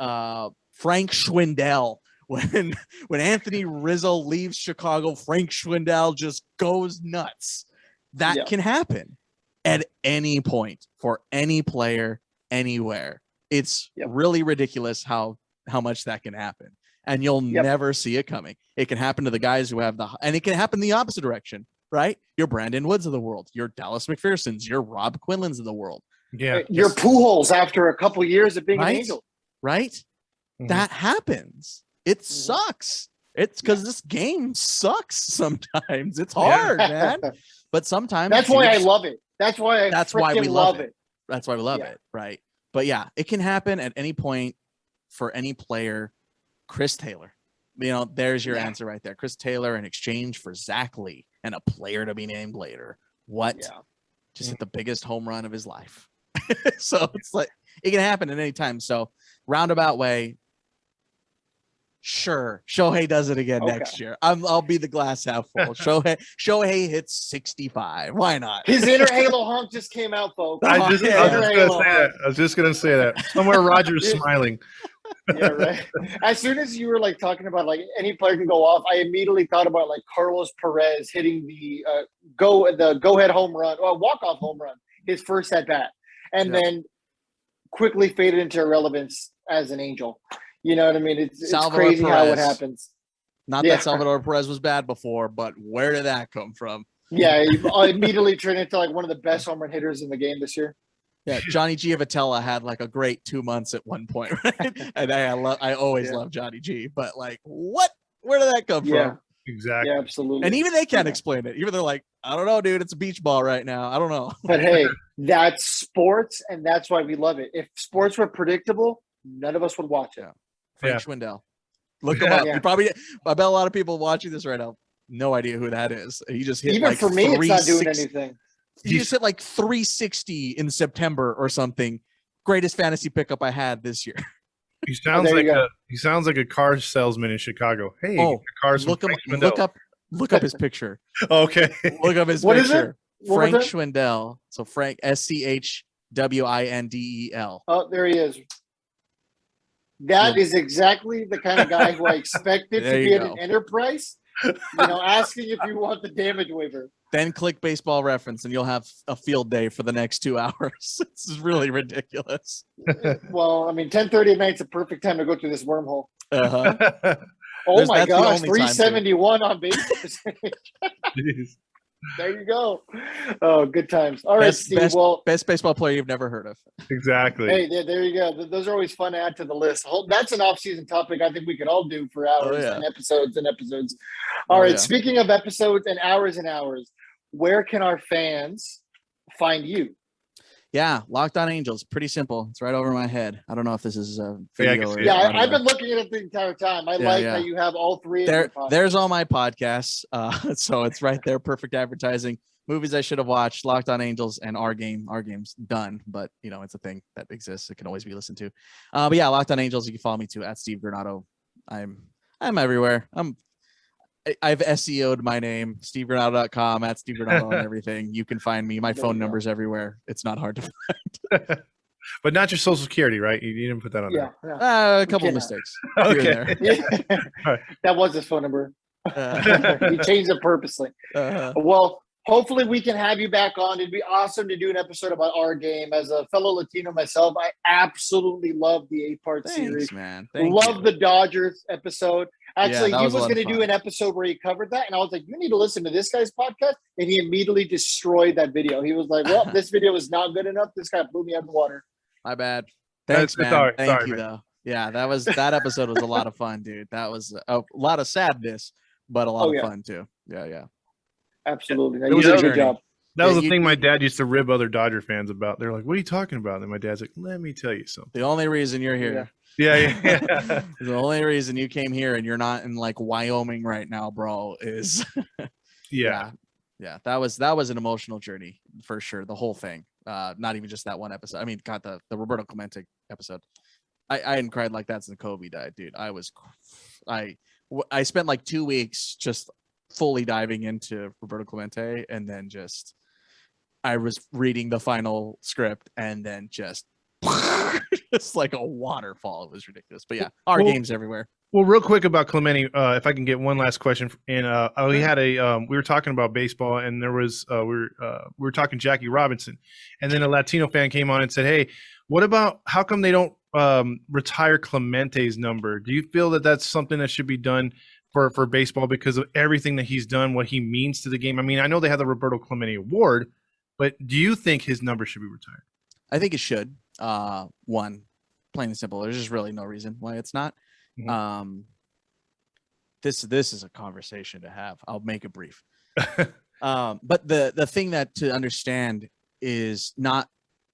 Frank Schwindel, when Anthony Rizzo leaves Chicago, Frank Schwindel just goes nuts. That can happen at any point for any player anywhere. It's really ridiculous how much that can happen. And you'll never see it coming. It can happen to the guys who have and it can happen the opposite direction, right? Your Brandon Woods of the world, your Dallas McPherson's, your Rob Quinlan's of the world. Yeah. Your Pujols after a couple of years of being an Angel. Right? Mm-hmm. That happens. It sucks. It's because this game sucks sometimes. It's hard, man. But sometimes that's why I love it. That's why we love it. That's why we love it, right? But it can happen at any point for any player. Chris Taylor, there's your answer right there. Chris Taylor in exchange for Zach Lee and a player to be named later. What? Yeah. Just hit the biggest home run of his life. So it's like it can happen at any time. So roundabout way, Sure, Shohei does it again next year. I'll be the glass half full. Shohei hits 65. Why not? His inner Halo honk just came out, folks. I was just gonna say that. Somewhere Roger's smiling. Yeah, right. As soon as you were like talking about like any player can go off, I immediately thought about like Carlos Perez hitting the go ahead home run or walk off home run, his first at bat, and then quickly faded into irrelevance as an Angel. You know what I mean? It's crazy Perez. How it happens. Not that Salvador Perez was bad before, but where did that come from? Yeah, he immediately turned into like one of the best home run hitters in the game this year. Yeah, Johnny Giavotella had like a great 2 months at one point, right? And I always love Johnny G, but like, what? Where did that come from? Exactly. Yeah, absolutely. And even they can't explain it. Even they're like, I don't know, dude. It's a beach ball right now. I don't know. But hey, that's sports, and that's why we love it. If sports were predictable, none of us would watch it. Frank Schwindel. Look him up. You probably, I bet a lot of people watching this right now, no idea who that is. He just hit even like for me, it's not doing anything. He just hit like 360 in September or something. Greatest fantasy pickup I had this year. He sounds like a car salesman in Chicago. Hey, cars. Look up his picture. Okay. Look up his what picture. Is it? Frank Schwindel. So Frank SCHWINDEL. Oh, there he is. That is exactly the kind of guy who I expected to be at an enterprise. Asking if you want the damage waiver. Then click Baseball Reference and you'll have a field day for the next 2 hours. This is really ridiculous. Well, I mean, 10:30 at night's a perfect time to go through this wormhole. Uh-huh. Oh my gosh, 371 on base percentage. There you go. Oh, good times. All right, Steve. Best baseball player you've never heard of. Exactly. Hey, there you go. Those are always fun to add to the list. That's an off-season topic I think we could all do for hours and episodes and episodes. All right. Speaking of episodes and hours, where can our fans find you? Yeah, Locked On Angels. Pretty simple. It's right over my head. I don't know if this is a video. I've been looking at it the entire time. I like that you have all three. There's all my podcasts. So it's right there. Perfect advertising. Movies I should have watched. Locked On Angels and Our Game. Our Game's done, but it's a thing that exists. It can always be listened to. But yeah, Locked On Angels. You can follow me too at Steve Granado. I'm everywhere. I've SEO'd my name, SteveGranado.com, at Steve Granado and everything. You can find me. My phone number's everywhere. It's not hard to find. But not your social security, right? You didn't put that on there. A couple of mistakes. Okay. That was his phone number. He changed it purposely. Well, hopefully we can have you back on. It'd be awesome to do an episode about Our Game. As a fellow Latino myself, I absolutely love the 8-part series. Man. Love the Dodgers episode. Actually, he was going to do an episode where he covered that, and I was like, you need to listen to this guy's podcast, and he immediately destroyed that video. He was like, well, this video is not good enough. This guy blew me out of the water. My bad. Thanks, man. Thank you, though. Yeah, that episode was a lot of fun, dude. That was a lot of sadness, but a lot of fun, too. Yeah. Absolutely. You did a good job. That was the thing my dad used to rib other Dodger fans about. They're like, what are you talking about? And my dad's like, let me tell you something. The only reason you're here. Yeah. The only reason you came here and you're not in like Wyoming right now, bro, is yeah. That was an emotional journey for sure. The whole thing. Not even just that one episode. I mean, God, the Roberto Clemente episode. I hadn't cried like that since Kobe died, dude. I spent like 2 weeks just fully diving into Roberto Clemente, and then I was reading the final script, and then just like a waterfall. It was ridiculous. But yeah, Our Game's everywhere. Well, real quick about Clemente, if I can get one last question. And we had we were talking about baseball, and there was we were talking Jackie Robinson, and then a Latino fan came on and said, "Hey, what about how come they don't retire Clemente's number? Do you feel that that's something that should be done for baseball because of everything that he's done, what he means to the game? I mean, I know they have the Roberto Clemente Award, but do you think his number should be retired?" I think it should. One, plain and simple. There's just really no reason why it's not. Mm-hmm. This is a conversation to have. I'll make it brief. But the thing that to understand is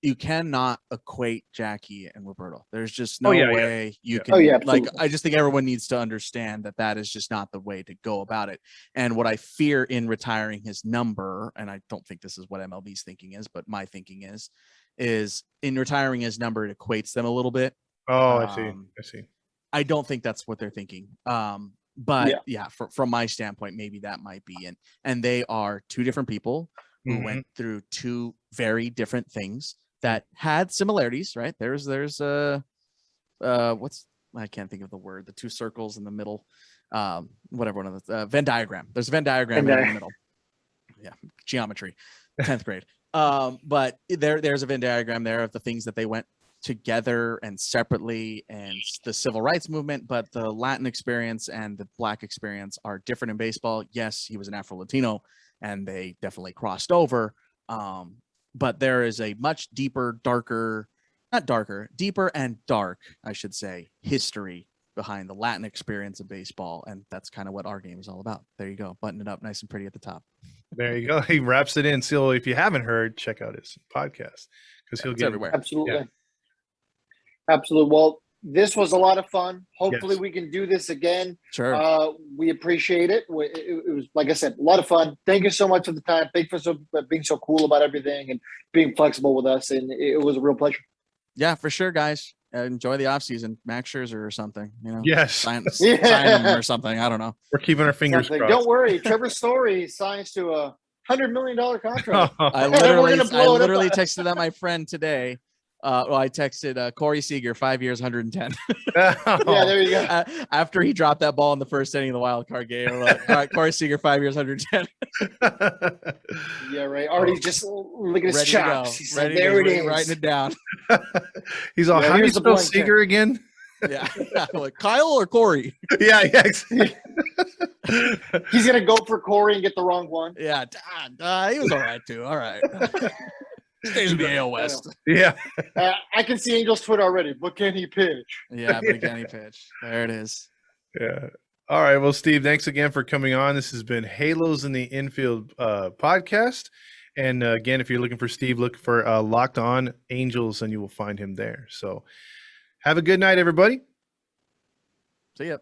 you cannot equate Jackie and Roberto. There's just no way you can. Like, I just think everyone needs to understand that is just not the way to go about it. And what I fear in retiring his number, and I don't think this is what MLB's thinking is, but my thinking is in retiring his number, it equates them a little bit. Oh, I see. I don't think that's what they're thinking. But Yeah. from my standpoint, maybe that might be. And they are two different people who went through two very different things that had similarities, right? There's what's, I can't think of the word, the two circles in the middle, whatever one of the Venn diagram. There's a Venn diagram in the middle. Yeah, geometry, 10th grade. But there's a Venn diagram there of the things that they went together and separately, and the civil rights movement. But the Latin experience and the Black experience are different in baseball. Yes, he was an Afro-Latino, and they definitely crossed over. But there is a much deeper, deeper and dark, I should say, history behind the Latin experience of baseball. And that's kind of what our game is all about. There you go. Button it up nice and pretty at the top. There you go. He wraps it in. So if you haven't heard, check out his podcast because he'll get everywhere. Absolutely. Yeah. Absolutely. Well, this was a lot of fun. Hopefully we can do this again. Sure. We appreciate it. It was, like I said, a lot of fun. Thank you so much for the time. Thank you for being so cool about everything and being flexible with us. And it was a real pleasure. Yeah, for sure, guys. Enjoy the off season. Max Scherzer or something, Yes. Sign him or something. I don't know. We're keeping our fingers crossed. Don't worry. Trevor Story signs to a $100 million contract. I literally texted that my friend today. I texted Corey Seager, 5 years, 110. Yeah, there you go. After he dropped that ball in the first inning of the wild card game, I'm like, all right, Corey Seager, 5 years, 110. Yeah, right. Already just look at his Ready chops. to go. Ready there it is. Writing it down. He's all, how do you spell Seager again? Yeah. Like Kyle or Corey? Yeah. He's gonna go for Corey and get the wrong one. Yeah, he was all right too. All right. Stays in the AL West. Yeah. I can see Angels Twitter already. But can he pitch? Yeah, but can he pitch? There it is. Yeah. All right. Well, Steve, thanks again for coming on. This has been Halos in the Infield podcast. And again, if you're looking for Steve, look for Locked On Angels, and you will find him there. So have a good night, everybody. See ya.